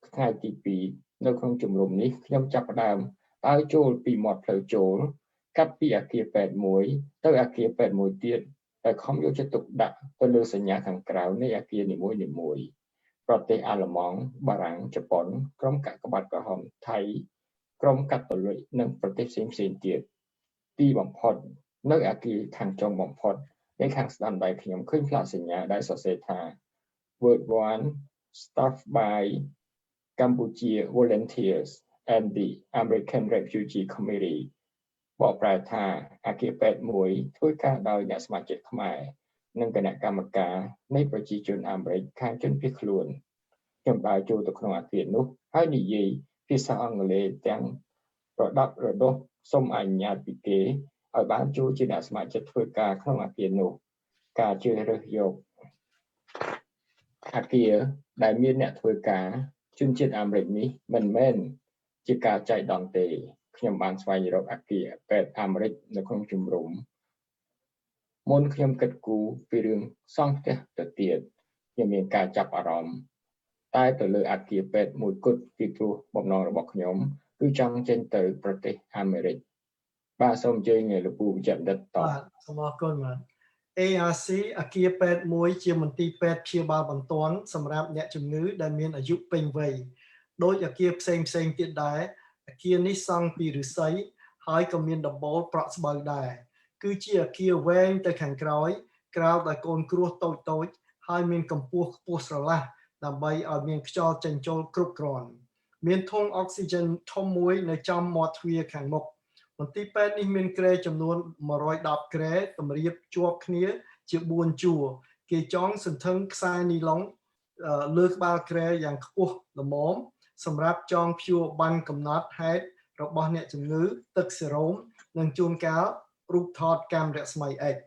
ថ្ងៃទី2នៅក្នុងជំរំនេះខ្ញុំចាប់ផ្ដើមដើរចូលពីមាត់ផ្លូវចូលកាត់ពីអគារពេទ្យមួយទៅអគារពេទ្យមួយទៀតដែលខំយកចិត្តទុកដាក់ទៅលើសញ្ញាខាងក្រៅនៃអគារនីមួយប្រទេសអាល្លឺម៉ង់បារាំងជប៉ុនក្រុមកាកបាទក្រហមថៃក្រុមកាតូលិកនិងប្រទេសផ្សេងទៀតទីបំផុតនៅអគារខាងចុងបំផុតនៃខាងស្ដាំដៃខ្ញុំឃើញផ្លាកសញ្ញាដែលសរសេរថា World One Staffed by Cambodia Volunteers and the American Refugee Committee បកប្រែថាអគារពេទ្យមួយធ្វើការដោយអ្នកសមាជិកខ្មែរនិងគណៈកម្មការនៃប្រជាជនអាមេរិកខាងជនភៀសខ្លួនខ្ញុំដើរចូលទៅក្នុងអគារនោះហើយនិយាយភាសាអង់គ្លេសទាំងរដប់រដោះសូមអនុញ្ញាតពីគេឲ្យបានចូលជាអ្នកសមាជិកធ្វើការក្នុងអគារនោះការជ្រើសរើសយកអគារដែលមានអ្នកធ្វើការជនជាតិអាមេរិកនេះមិនមែនជាការចៃដន្យទេខ្ញុំបានស្វែងរកអគារពេទ្យអាមេរិកនៅក្នុងជំរំមុនខ្ញុំគិតគូរពីរឿងសង់ផ្ទះទៅទៀតខ្ញុំមានការចាប់អារម្មណ៍តែទៅលើអគារពេទ្យមួយគត់ពីព្រោះបំណងរបស់ខ្ញុំគឺចង់ចេញទៅប្រទេសអាមេរិកបាទសូមអញ្ជើញលោកពូវិជ្ជបណ្ឌិតតបាទសូមអរគុណបាទ ARC អគារពេទ្យមួយជាមន្ទីរពេទ្យព្យាបាលបន្ទាន់សម្រាប់អ្នកជំងឺដែលមានអាយុពេញវ័យដោយអគារផ្សេងទៀតដែរអគារនេះសង់ពីឫស្សីហើយក៏មានដំបូលប្រក់ស្បូវដែរគឺជាអគារវែងទៅខាងក្រោយក្រោបដោយកូនគ្រួសតូចហើយមានកម្ពស់ខ្ពស់ស្រឡះដើម្បីឲ្យមានខ្យល់ចេញចូលគ្រប់គ្រាន់មានធុងអុកស៊ីហ្សែនធំមួយនៅចំមាត់ទ្វារខាងមុខមន្ទីរពេទ្យនេះមានគ្រែចំនួន110គ្រែតម្រៀបជាប់គ្នាជា4ជួរគេចងសន្ធឹងខ្សែនីឡុងលើក្បាលគ្រែយ៉ាងខ្ពស់ល្មមសម្រាប់ចងព្យួរបានកំណត់ហេតុរបស់អ្នកជំងឺទឹកសេរ៉ូមនិងជួនកាលរូបថតកាំរស្មី X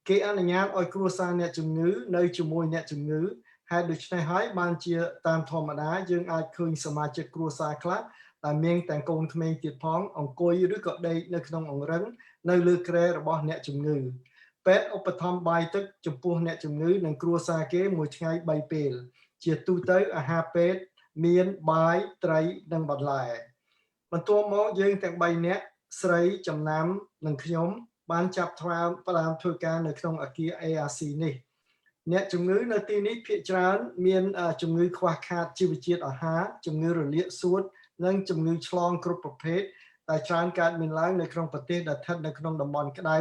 គេអនុញ្ញាតឲ្យគ្រួសារអ្នកជំងឺនៅជាមួយអ្នកជំងឺហេតុដូច្នេះហើយបានជាតាមធម្មតាយើងអាចឃើញសមាជិកគ្រួសារខ្លះដែលមានទាំងកូនក្មេងទៀតផងអង្គុយឬក៏ដេកនៅក្នុងអង្រឹងនៅលើគ្រែរបស់អ្នកជំងឺពេទ្យឧបត្ថម្ភបាយទឹកចំពោះអ្នកជំងឺនិងគ្រួសារគេមួយថ្ងៃ3ពេលជាទូទៅអាហារពេទ្យមានបាយត្រីនិងបន្លែបន្ទាប់មកយើងទាំង3នាក់ស្រីចំណាំនិងខ្ញុំបានចាប់ផ្ដើមធ្វើការនៅក្នុងអគារ ARC នេះអ្នកជំងឺនៅទីនេះភាគច្រើនមានជំងឺខ្វះខាតជីវជាតិអាហារជំងឺរលាកសួតនិងជំងឺឆ្លងគ្រប់ប្រភេទដែលច្រើនកើតមានឡើងនៅក្នុងប្រទេសដែលស្ថិតនៅក្នុងតំបន់ក្តៅ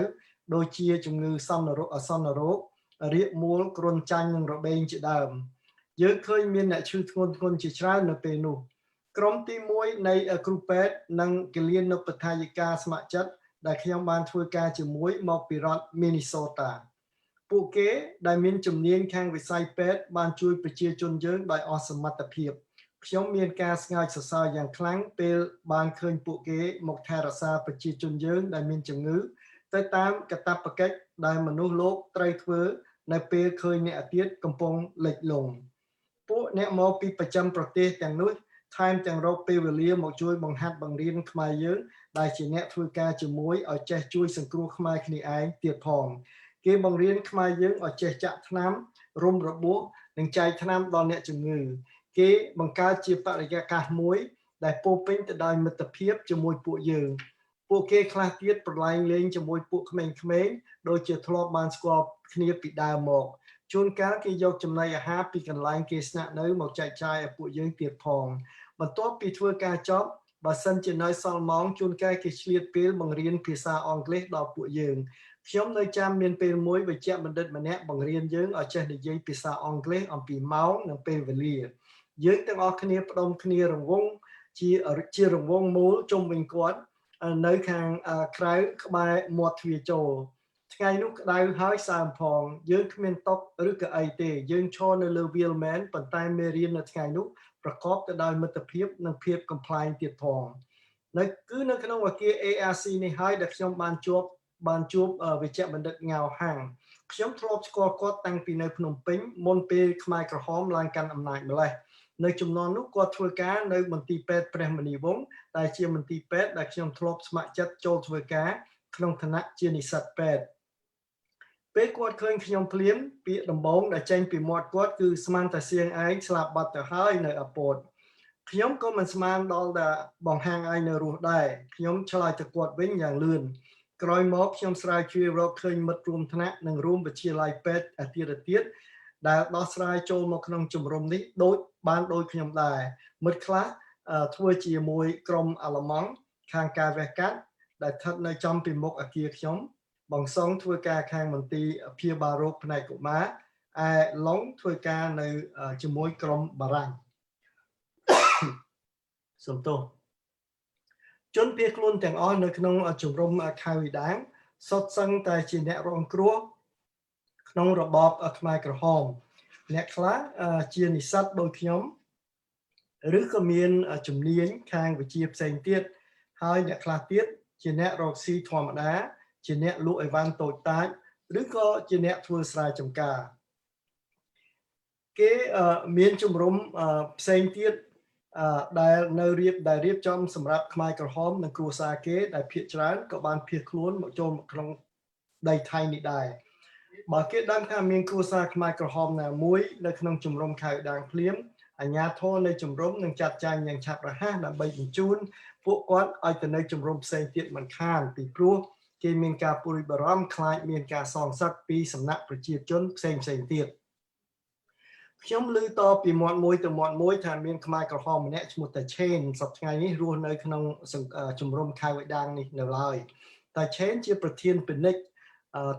ដូចជាជំងឺសន្និរោគរាគមូលគ្រុនចាញ់និងរបេងជាដើមយើងឃើញមានអ្នកឈឺធ្ងន់ជាច្រើននៅពេលនោះក្រុមទី1នៃគ្រូពេទ្យនិងគិលានុបដ្ឋាយិកាស្ម័គ្រចិត្តដែលខ្ញុំបានធ្វើការជាមួយមកពីរដ្ឋ Minnesota ពួកគេដែលមានជំនាញខាងវិស័យពេទ្យបានជួយប្រជាជនយើងដោយអស់សមត្ថភាពខ្ញុំមានការស្ងើចសរសើរយ៉ាងខ្លាំងពេលបានឃើញពួកគេមកថែរក្សាប្រជាជនយើងដែលមានជំងឺ ទៅតាមកតបកិច្ចដែលមនុស្សលោកត្រូវធ្វើនៅពេលឃើញអ្នកទៀតកំពុងលិចលង់ពួកអ្នកមកពីប្រចាំប្រទេសទាំងនោះថែមទាំងរកពេលវេលាមកជួយបង្ហាត់បង្រៀនខ្មែរយើងដែលជាអ្នកធ្វើការជាមួយឲ្យចេះជួយសង្គ្រោះខ្មែរគ្នាឯងទៀតផងគេបង្រៀនខ្មែរយើងឲ្យចេះចាក់ថ្នាំរុំរបួសនិងចែកថ្នាំដល់អ្នកជំងឺគេបង្កើតជាបរិយាកាសមួយដែលពោពេញទៅដោយមិត្តភាពជាមួយពួកយើងពួកគេខ្លះទៀតប្រឡែងលេងជាមួយពួកក្មេងៗដូចជាធ្លាប់បានស្គាល់គ្នាពីដើមមកជួនកាលគេយកចំណីអាហារពីកន្លែងគេស្នាក់នៅមកចែកចាយឲ្យពួកយើងទៀតផងបន្ទាប់ពីធ្វើការចប់បើសិនជានៅសល់ម៉ោងជួនកាលគេឆ្លៀតពេលបង្រៀនភាសាអង់គ្លេសដល់ពួកយើងខ្ញុំនៅចាំមានពេលមួយវិជ្ជបណ្ឌិតម្នាក់បង្រៀនយើងឲ្យចេះនិយាយភាសាអង់គ្លេសអំពីម៉ោងនិងពេលវេលាយើងទាំងអស់គ្នាផ្ដុំគ្នារង្វង់ជារង្វង់មូលជុំវិញគាត់នៅខាងក្រៅក្បែរមាត់ទ្វារចូលថ្ងៃនោះក្តៅហើយសើមផងយើងគ្មានតុឬកៅអីទេយើងឈរនៅលើវាលមែនប៉ុន្តែមេរៀននៅថ្ងៃនោះប្រកបទៅដោយមិត្តភាពនិងភាពកំប្លែងទៀតផងគឺនៅក្នុងអគារ ARC នេះហើយដែលខ្ញុំបានជួបវិជ្ជបណ្ឌិតងៅហាំងខ្ញុំធ្លាប់ស្គាល់គាត់តាំងពីនៅភ្នំពេញមុនពេលខ្មែរក្រហមឡើងកាន់អំណាចម្លេះនៅចំនួននោះគាត់ធ្វើការនៅមន្ទីរពេទ្យព្រះមនីវង្សដែលជាមន្ទីរពេទ្យដែលខ្ញុំធ្លាប់ស្ម័គ្រចិត្តចូលធ្វើការក្នុងឋានៈជានិស្សិតពេទ្យពេលគាត់ឃើញខ្ញុំភ្លាមពាក្យដំបូងដែលចេញពីមាត់គាត់គឺស្មានតែសៀងឯងស្លាប់បាត់ទៅហើយនៅអាពតខ្ញុំក៏មិនស្មានដល់តែបង្ហាងឯងនៅរស់ដែរខ្ញុំឆ្លើយទៅគាត់វិញយ៉ាងលឿនក្រោយមកខ្ញុំស្រាវជ្រាវរកឃើញមិត្តរួមថ្នាក់និងរួមវិទ្យាល័យពេទ្យអាទៀតដែលដោះស្រាយចូលមកក្នុងជំរំនេះដូចខ្ញុំដែរមិត្តខ្លះធ្វើជាមួយក្រុមអាល្លឺម៉ង់ខាងការវះកាត់ដែលស្ថិតនៅចំពីមុខអគារខ្ញុំបងសងធ្វើការខាងមន្ទីរព្យាបាលរោគផ្នែកកុមារឯឡុងធ្វើការនៅជាមួយក្រុមបារាំងសំទោសជនភៀសខ្លួនទាំងអស់នៅក្នុងជំរំខៅវីដាងសុទ្ធសឹងតែជាអ្នករងគ្រោះក្នុងរបបខ្មែរក្រហមអ្នកខ្លះជានិស្សិតដូចខ្ញុំឬក៏មានជំនាញខាងវិជ្ជាផ្សេងទៀតហើយអ្នកខ្លះទៀតជាអ្នករកស៊ីធម្មតាជាអ្នកលក់អីវ៉ាន់តូចតាចឬក៏ជាអ្នកធ្វើស្រែចម្ការគេមានជំរំផ្សេងទៀតដែលរៀបចំសម្រាប់ខ្មែរក្រហមនិងគ្រួសារគេដែលភាគច្រើនក៏បានភៀសខ្លួនមកចូលក្នុងដីថៃនេះដែរបើគេដឹងថាមានគ្រួសារខ្មែរក្រហមណាមួយនៅក្នុងជំរំខៅដាងភ្លាមអាជ្ញាធរនៃជំរំនឹងចាត់ចែងយ៉ាងឆាប់រហ័សដើម្បីបញ្ជូនពួកគាត់ឲ្យទៅនៅជំរំផ្សេងទៀតមិនខានពីព្រោះគេមានការព្រួយបារម្ភខ្លាចមានការសងសឹកពីសំណាក់ប្រជាជនផ្សេងទៀតខ្ញុំឮតពីមាត់មួយទៅមាត់មួយថាមានខ្មែរក្រហមម្នាក់ឈ្មោះតាឆេនសប្តាហ៍ថ្ងៃនេះរស់នៅក្នុងជំរំខៅវៃដាងនេះនៅឡើយតាឆេនជាប្រធានពាណិជ្ជ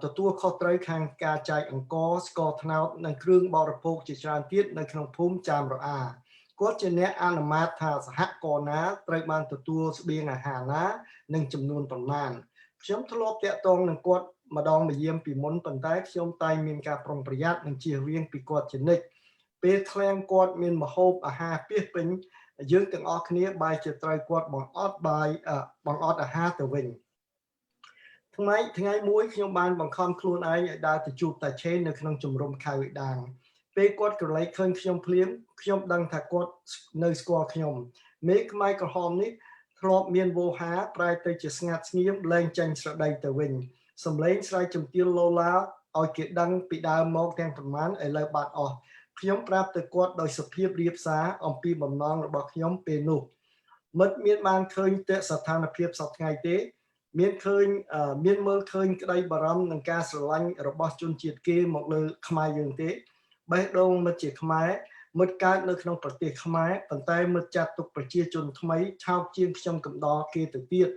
ទទួលខុសត្រូវខាងការចែកអង្ករស្ករត្នោតនិងគ្រឿងបរិភោគជាច្រើនទៀតនៅក្នុងភូមិចាមរអាគាត់ជាអ្នកអនុម័តថាសហគមន៍ណាត្រូវបានទទួលស្បៀងអាហារណានិងចំនួនប៉ុន្មានខ្ញុំធ្លាប់តាក់ទងនឹងគាត់ម្ដងម្យាមពីមុនប៉ុន្តែខ្ញុំតែងមានការប្រុងប្រយ័ត្ននិងជៀសវាងពីគាត់ជានិច្ចពេលឃ្លាំងគាត់មានម្ហូបអាហារពាសពេញយើងទាំងអស់គ្នាបែរជាត្រូវគាត់បង្អត់អាហារទៅវិញថ្ងៃមួយខ្ញុំបានបង្ខំខ្លួនឯងឲ្យដើរទៅជួបតាឆេននៅក្នុងជំរំខៅវិដាងពេលគាត់ក្រឡេកឃើញខ្ញុំភ្លាមខ្ញុំដឹងថាគាត់នៅស្គាល់ខ្ញុំមេខ្មែរក្រហមនេះធ្លាប់មានវោហារប្រែទៅជាស្ងាត់ស្ងៀមលែងចាញ់ស្រដីទៅវិញសំឡេងស្រែកជំទាវឡូឡាឲ្យគេដឹងពីដើមមកទាំងប្រមាណឥឡូវបាត់អស់ខ្ញុំប្រាប់ទៅគាត់ដោយសភាពរៀបសារអំពីបំណងរបស់ខ្ញុំពេលនោះមិត្តមានបានឃើញតែស្ថានភាពសប្តាហ៍ថ្ងៃទេមានមើលឃើញក្តីបារម្ភនឹងការស្រឡាញ់របស់ជនជាតិគេមកលើខ្មែរយើងទេបេះដូងមិត្តជាខ្មែរមិត្តកើតនៅក្នុងប្រទេសខ្មែរប៉ុន្តែមិត្តចាត់ទុកប្រជាជនថ្មីឆោកជាងខ្ញុំកំដរគេទៅទៀត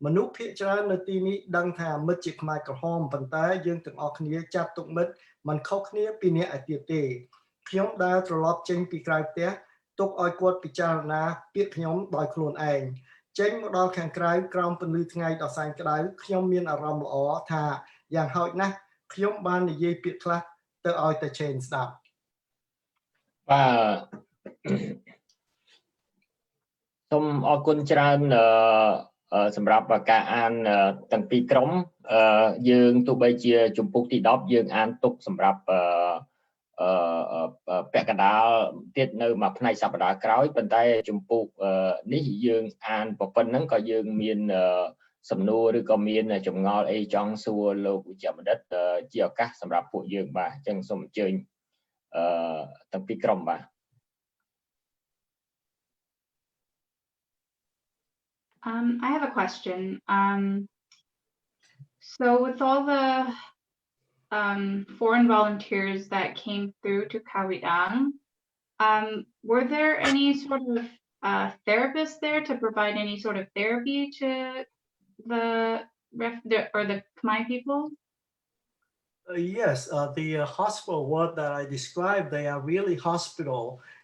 មនុស្សភាគច្រើននៅទីនេះដឹងថាមិត្តជាខ្មែរក្រហមប៉ុន្តែយើងទាំងអស់គ្នាចាត់ទុកមិត្តមិនខុសគ្នាពីអ្នកឯទៀតទេខ្ញុំដែលត្រឡប់ចេញពីក្រៅផ្ទះទុកឲ្យគាត់ពិចារណាពាក្យខ្ញុំដោយខ្លួនឯងចេញមកដល់ខាងក្រៅក្រោមពន្លឺថ្ងៃដ៏សែនក្តៅខ្ញុំមានអារម្មណ៍ល្អថាយ៉ាងហោចណាស់ខ្ញុំបាននិយាយពាក្យខ្លះទៅឲ្យតាឆេនស្ដាប់បាទសូមអរគុណច្រើន សម្រាប់ការអានទាំងពីរក្រុមយើងទោះបីជាជំពូកទី10យើងអានទុកសម្រាប់ពាក់កណ្ដាលទៀតនៅមួយផ្នែកសប្តាហ៍ក្រោយប៉ុន្តែជំពូកនេះយើងអានប៉ុណ្ណឹងក៏យើងមានសំណួរឬក៏មានចម្ងល់អីចង់សួរលោកវិជ្ជបណ្ឌិតជាឱកាសសម្រាប់ពួកយើងបាទអញ្ចឹងសូមអញ្ជើញទាំងពីរក្រុមបាទ I have a question. So with all the foreign volunteers that came through to Kawidang, were there any sort of therapists there to provide any sort of therapy to the Khmer people? Yes, the hospital ward that I described, they are really hospital,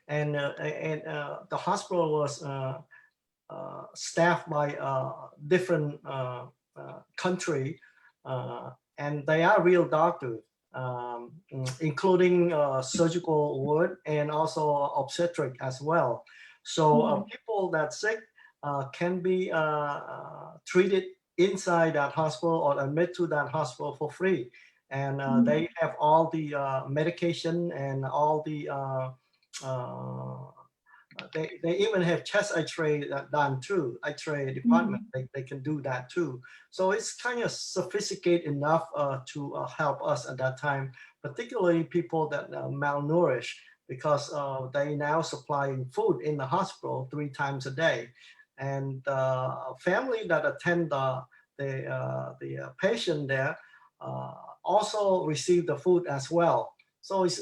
and the hospital was staffed by different country, and they are real doctors, including surgical ward and also obstetric as well. So people that sick can be treated inside that hospital or admit to that hospital for free. And they have all the medication and all the they even have chest X-ray done too. X-ray department, they can do that too. So it's kind of sophisticated enough to help us at that time, particularly people that malnourished, because they now supplying food in the hospital 3 times a day, and family that attend the patient there also receive the food as well. So it's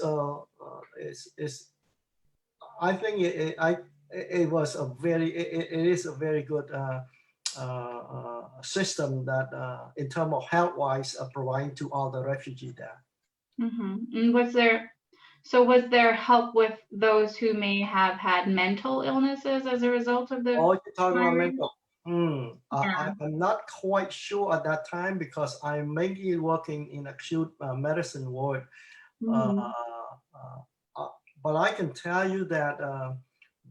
I think it was a very it is a very good system that in terms of health-wise providing to all the refugees there. And was there help with those who may have had mental illnesses as a result of the? Oh, you're talking about mental. I'm not quite sure at that time because I'm mainly working in acute medicine ward. But I can tell you that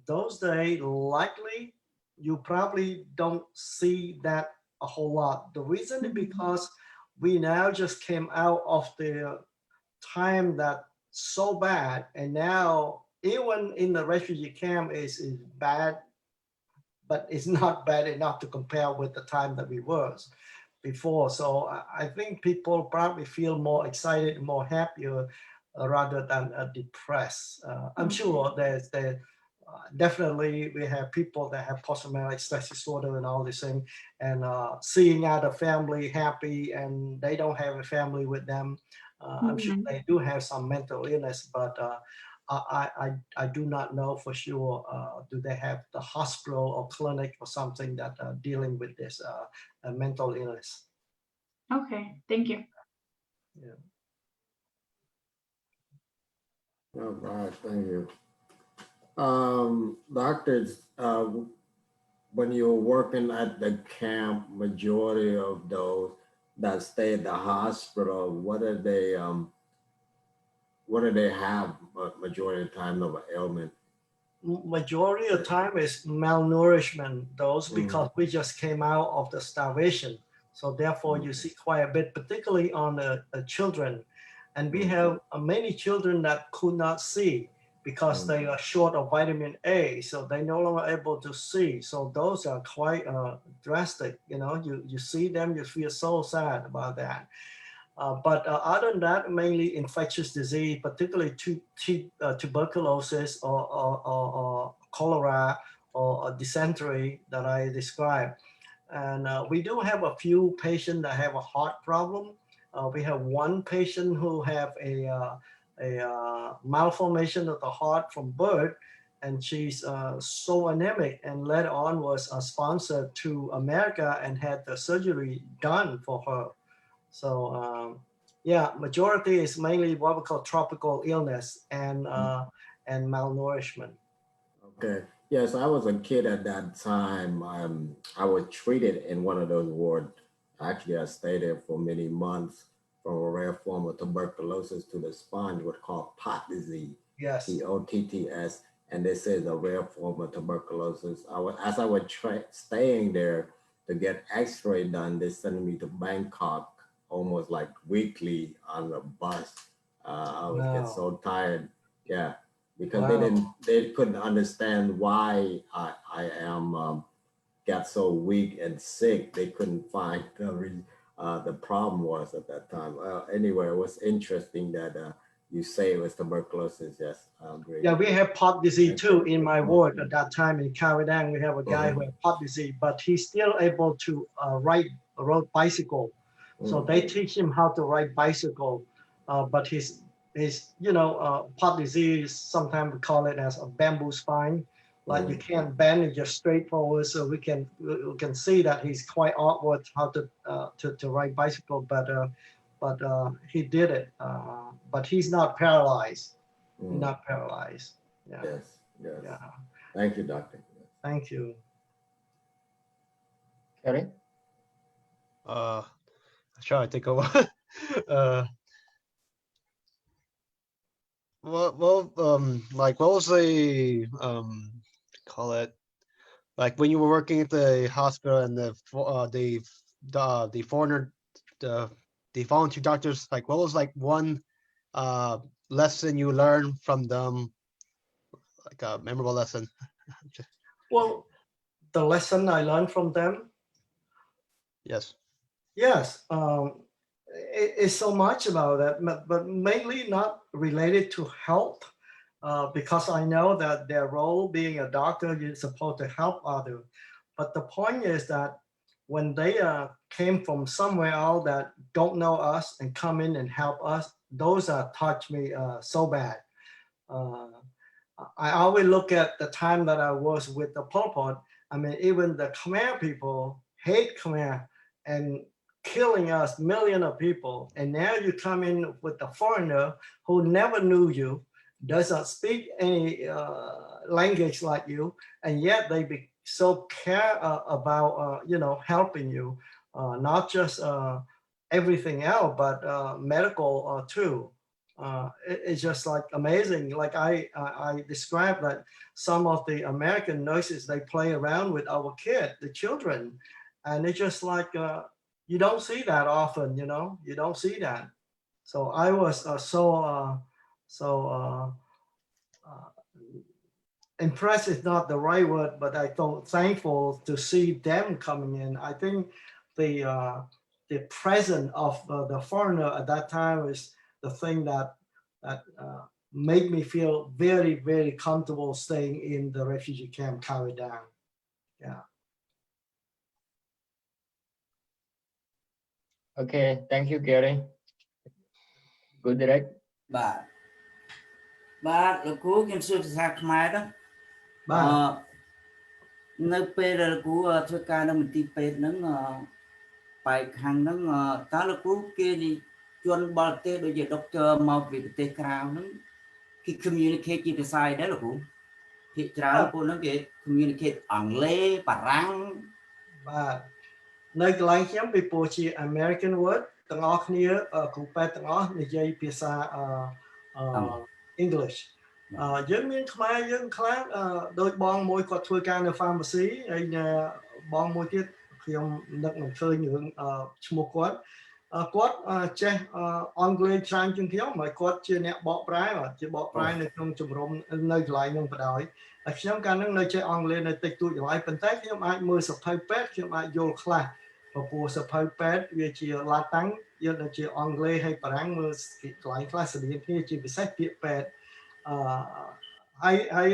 those days, likely, you probably don't see that a whole lot. The reason is because we now just came out of the time that so bad, and now even in the refugee camp is bad, but it's not bad enough to compare with the time that we were before. So I think people probably feel more excited, more happier, rather than depressed. I'm sure there's definitely we have people that have post-traumatic stress disorder and all this thing, and seeing other family happy and they don't have a family with them. I'm sure they do have some mental illness, but I do not know for sure. Do they have the hospital or clinic or something that are dealing with this mental illness? Okay, thank you. Yeah. All right, thank you. Doctors, when you're working at the camp, majority of those that stay at the hospital, what do they have majority of the time of an ailment? Majority of the time is malnourishment, those because we just came out of the starvation. So therefore you see quite a bit, particularly on the children. And we have many children that could not see because they are short of vitamin A, so they're no longer able to see. So those are quite drastic. You know, you see them, you feel so sad about that. But other than that, mainly infectious disease, particularly tuberculosis or cholera or dysentery that I described. And we do have a few patients that have a heart problem. We have one patient who have a malformation of the heart from birth, and she's so anemic, and later on was sponsored to America and had the surgery done for her. So yeah, majority is mainly what we call tropical illness and malnourishment. Okay. Yes, I was a kid at that time. I was treated in one of those wards. Actually, I stayed there for many months from a rare form of tuberculosis to the sponge, what's called pot disease. Yes. POTTS. And this is a rare form of tuberculosis. As I was staying there, to get x-ray done. They sent me to Bangkok almost like weekly on the bus. I would get so tired. Yeah, because they couldn't understand why I am got so weak and sick. They couldn't find the problem was at that time. Anyway, it was interesting that you say it was tuberculosis. Yes, great. Yeah, we have pot disease too in my ward at that time in Kavidang. We have a guy who had pot disease, but he's still able to ride bicycle. So they teach him how to ride bicycle, but his pot disease, sometimes we call it as a bamboo spine. Like you can't bend it just straightforward, so we can see that he's quite awkward how to ride bicycle, but he did it. But he's not paralyzed. Not paralyzed. Yeah. Yes. Yeah. Thank you, doctor. Thank you. Kerry? Try to think of one. Like what was the call it? Like when you were working at the hospital and the foreigner, the volunteer doctors, like what was like one lesson you learned from them, like a memorable lesson? Well, the lesson I learned from them. Yes. It's so much about that, but mainly not related to health, because I know that their role being a doctor, you're supposed to help others. But the point is that when they came from somewhere else that don't know us and come in and help us, those touch me so bad. I always look at the time that I was with the Pol Pot. I mean, even the Khmer people hate Khmer and killing us, millions of people. And now you come in with a foreigner who never knew you, doesn't speak any language like you, and yet they be so care about helping you, not just everything else, but medical too. It's just like amazing. Like I described that some of the American nurses, they play around with our kids, the children, and it's just like you don't see that often, you don't see that. So I was so impressed is not the right word, but I felt thankful to see them coming in. I think the presence of the foreigner at that time is the thing that made me feel very, very comfortable staying in the refugee camp Kavidang. Yeah. Okay, thank you, Kerry. Good, Derrick. បាទលោកគ្រូខ្ញុំសួរភាសាខ្មែរទៅនៅពេលដែលលោកគ្រូធ្វើការនៅមន្ទីរពេទ្យហ្នឹងបែកខាងហ្នឹងតើលោកគ្រូគេជនបរទេសដូចជាដុកទ័រមកពីប្រទេសក្រៅហ្នឹងគេ communicate ជាភាសាអីដែរលោកគ្រូភាគច្រើនពួកហ្នឹងគេ communicate អង់គ្លេសបារាំងបាទនៅកន្លែងខ្ញុំពីព្រោះជា American word ទាំងអស់គ្នាគ្រូពេទ្យទាំងអស់និយាយភាសា English យើងមានខ្មែរយើងខ្លះដូចបងមួយគាត់ធ្វើការនៅ pharmacy ហើយបងមួយទៀតខ្ញុំនឹកមិនឃើញរឿងឈ្មោះគាត់ចេះអង់គ្លេសច្រើនជាងខ្ញុំហើយគាត់ជាអ្នកបកប្រែជាបកប្រែនៅក្នុងជំរំនៅកន្លែងនោះបណ្ដោយហើយខ្ញុំកាលហ្នឹងនៅចេះអង់គ្លេសនៅតិចតួចឡើយប៉ុន្តែខ្ញុំអាចមើលសភៅពេទ្យខ្ញុំអាចយល់ខ្លះព្រោះសភៅពេទ្យវាជាឡាតាំងយកទៅជាអង់គ្លេសហើយបារាំងមើលកន្លែងខ្លះស្តីគ្នាជាពិសេសពាក្យពេទ្យហើយ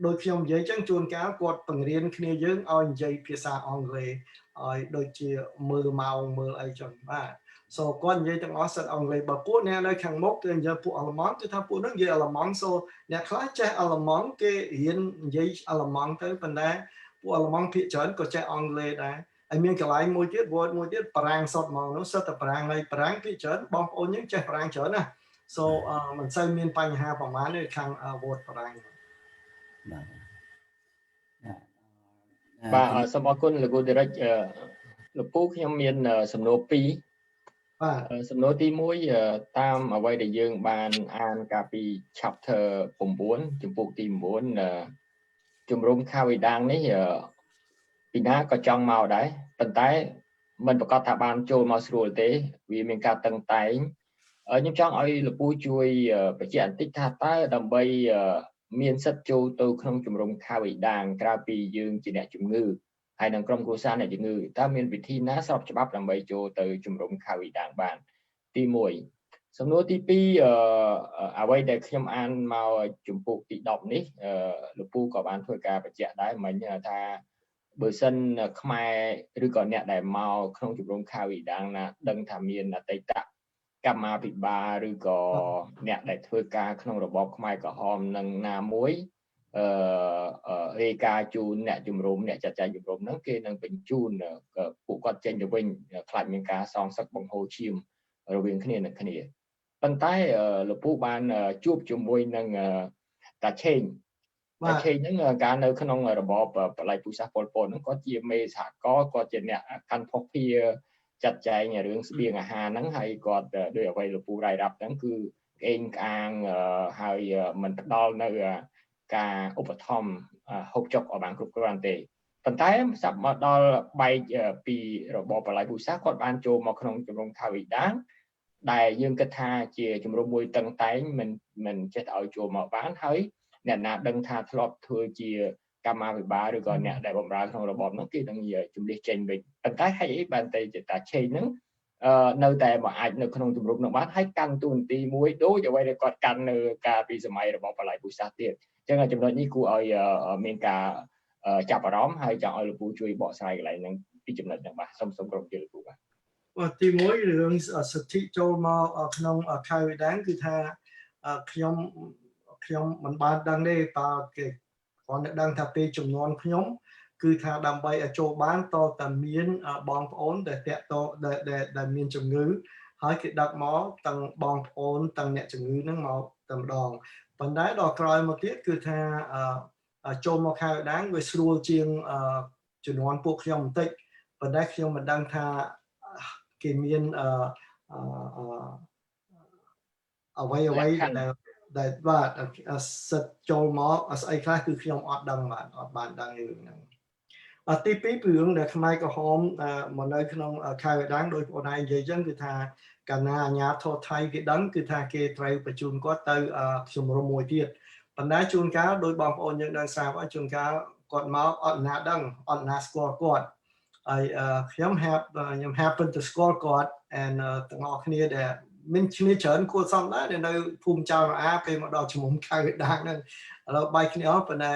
ដូចខ្ញុំនិយាយចឹងជួនកាលគាត់បង្រៀនគ្នាយើងឲ្យនិយាយភាសាអង់គ្លេសឲ្យដូចជាមើលម៉ោងមើលអីចឹងបាទសូគាត់និយាយទាំងអស់សិតអង់គ្លេសបើពួកអ្នកនៅខាងមុខគឺនិយាយពួកអាល្លឺម៉ង់គឺថាពួកហ្នឹងនិយាយអាល្លឺម៉ង់សូអ្នកខ្លះចេះអាល្លឺម៉ង់គេរៀននិយាយអាល្លឺម៉ង់ទៅប៉ុន្តែពួកអាល្លឺម៉ង់ភាគច្រើនក៏ចេះអង់គ្លេសដែរហើយមានកន្លែងមួយទៀត word មួយទៀតបារាំងសុទ្ធហ្មងនោះសិតតែបារាំងហើយបារាំងភាគច្រើនបងប្អូនយើងចេះបារាំងច្រើនណាសូមិនសូវមានបញ្ហាប្រហែលទេខាង word បារាំងបាទសូមអរគុណលោកគ្រូ Derrick លោកពូខ្ញុំមានសំណួរ2បាទសំណួរទី1តាមអ្វីដែលយើងបានអានកាលពី chapter 9 ជំពូកទី9ជំរំខាវីដាងនេះ ពីណាក៏ចង់មកដែរប៉ុន្តែមិនប្រកាសថាបានចូលមកស្រួលទេវាមានការតឹងតែងខ្ញុំចង់ឲ្យលោកពូជួយបញ្ជាក់បន្តិចថាតើដើម្បីមានសិទ្ធិចូលទៅក្នុងជំរំខាវីដាងក្រៅពីយើងជាអ្នកជំងឺហើយនឹងក្រុមគ្រួសារអ្នកជំងឺតើមានវិធីណាស្របច្បាប់ដើម្បីចូលទៅជំរំខាវីដាងបានទី1សំណួរទី2អ្វីដែលខ្ញុំអានមកជំពូកទី10នេះលោកពូក៏បានធ្វើការបញ្ជាក់ដែរមិញថាបើសិនខ្មែរឬក៏អ្នកដែលមកក្នុងជំរំខាវីដាងណាដឹងថាមានអតីតកម្មាភិបាលឬក៏អ្នកដែលធ្វើការក្នុងរបបខ្មែរក្រហមនឹងណាមួយរាយការណ៍ជូនអ្នកជំរំអ្នកចាត់ចែងជំរំហ្នឹងគេនឹងបញ្ជូនពួកគាត់ចេញទៅវិញខ្លាចមានការសងសឹកបង្ហូរឈាមរវាងគ្នានឹងគ្នាប៉ុន្តែលោកពូបានជួបជាមួយនឹងតាឆេងហ្នឹងការនៅក្នុងរបបបល្ល័យពូជសាសន៍ប៉ុលពតហ្នឹងគាត់ជាមេសហករណ៍គាត់ជាអ្នកកាន់ភស្តុភារចាត់ចែងរឿងស្បៀងអាហារហ្នឹងហើយគាត់ដោយអ្វីលោកពូរាយរាប់ហ្នឹងគឺក្អេងក្អាងហើយមិនផ្ដល់នៅការឧបត្ថម្ភហូបចុកឲ្យបានគ្រប់គ្រាន់ទេប៉ុន្តែសាប់មកដល់បែកពីរបបបល្ល័យពូជសាសន៍គាត់បានចូលមកក្នុងជំរំខាវីដាងដែលយើងគិតថាជាជំរំមួយតឹងតែងមិនចេះឲ្យចូលមកបានហើយអ្នកណាដឹងថាធ្លាប់ធ្វើជាកម្មាភិបាលឬក៏អ្នកដែលបម្រើក្នុងរបបហ្នឹងគេនឹងជំនះចេញវិញប៉ុន្តែហេតុអីបានតែតាឆេងហ្នឹងនៅតែមកអាចនៅក្នុងជំរំនោះបានហើយកាន់ទូនទីមួយដូចអ្វីដែលគាត់កាន់នៅកាលពីសម័យរបបបល្ល័យពូជសាសន៍ទៀតអញ្ចឹងចំណុចនេះគួរឲ្យមានការចាប់អារម្មណ៍ហើយចង់ឲ្យលោកពូជួយបកស្រាយកន្លែងហ្នឹងពីចំណុចហ្នឹងបាទសូមក្រុមជឿលោកពូបាទទីមួយរឿងសិទ្ធិចូលមកក្នុងខេត្តវីដាងគឺថាខ្ញុំមិនបានដឹងទេតើគេគាត់ដឹងថាពេលចំនួនខ្ញុំគឺថាដើម្បីឲ្យចូលបានតើតែមានបងប្អូនដែលតាក់ទងដែលមានជំងឺហើយគេដឹកមកទាំងបងប្អូនទាំងអ្នកជំងឺហ្នឹងមកតែម្ដងប៉ុន្តែដល់ក្រោយមកទៀតគឺថាចូលមកខេត្តវីដាងវាស្រួលជាងជំនាន់ពួកខ្ញុំបន្តិចប៉ុន្តែខ្ញុំមិនដឹងថាគេមានអ្វីដែលបាទសិតចូលមកស្អីខ្លះគឺខ្ញុំអត់ដឹងបាទអត់បានដឹងរឿងហ្នឹងទី2រឿងដែលខ្មែរក្រហមមកនៅក្នុងខេត្តវីដាងដោយបងឯងនិយាយចឹងគឺថាកាលណាអាជ្ញាធរថៃគេដឹងគឺថាគេត្រូវបញ្ជូនគាត់ទៅជំរំមួយទៀតប៉ុន្តែជួនកាលដោយបងប្អូនយើងដឹងស្រាប់ហើយជួនកាលគាត់មកអត់ណាដឹងអត់ណាស្គាល់គាត់ហើយខ្ញុំ happen to ស្គាល់គាត់ and ទាំងអស់គ្នាដែលមានគ្នាច្រើនគួរសមដែរនៅភូមិចៅអាពេលមកដល់ជំរំខេត្តវីដាងហ្នឹងឥឡូវបែកគ្នាអស់ប៉ុន្តែ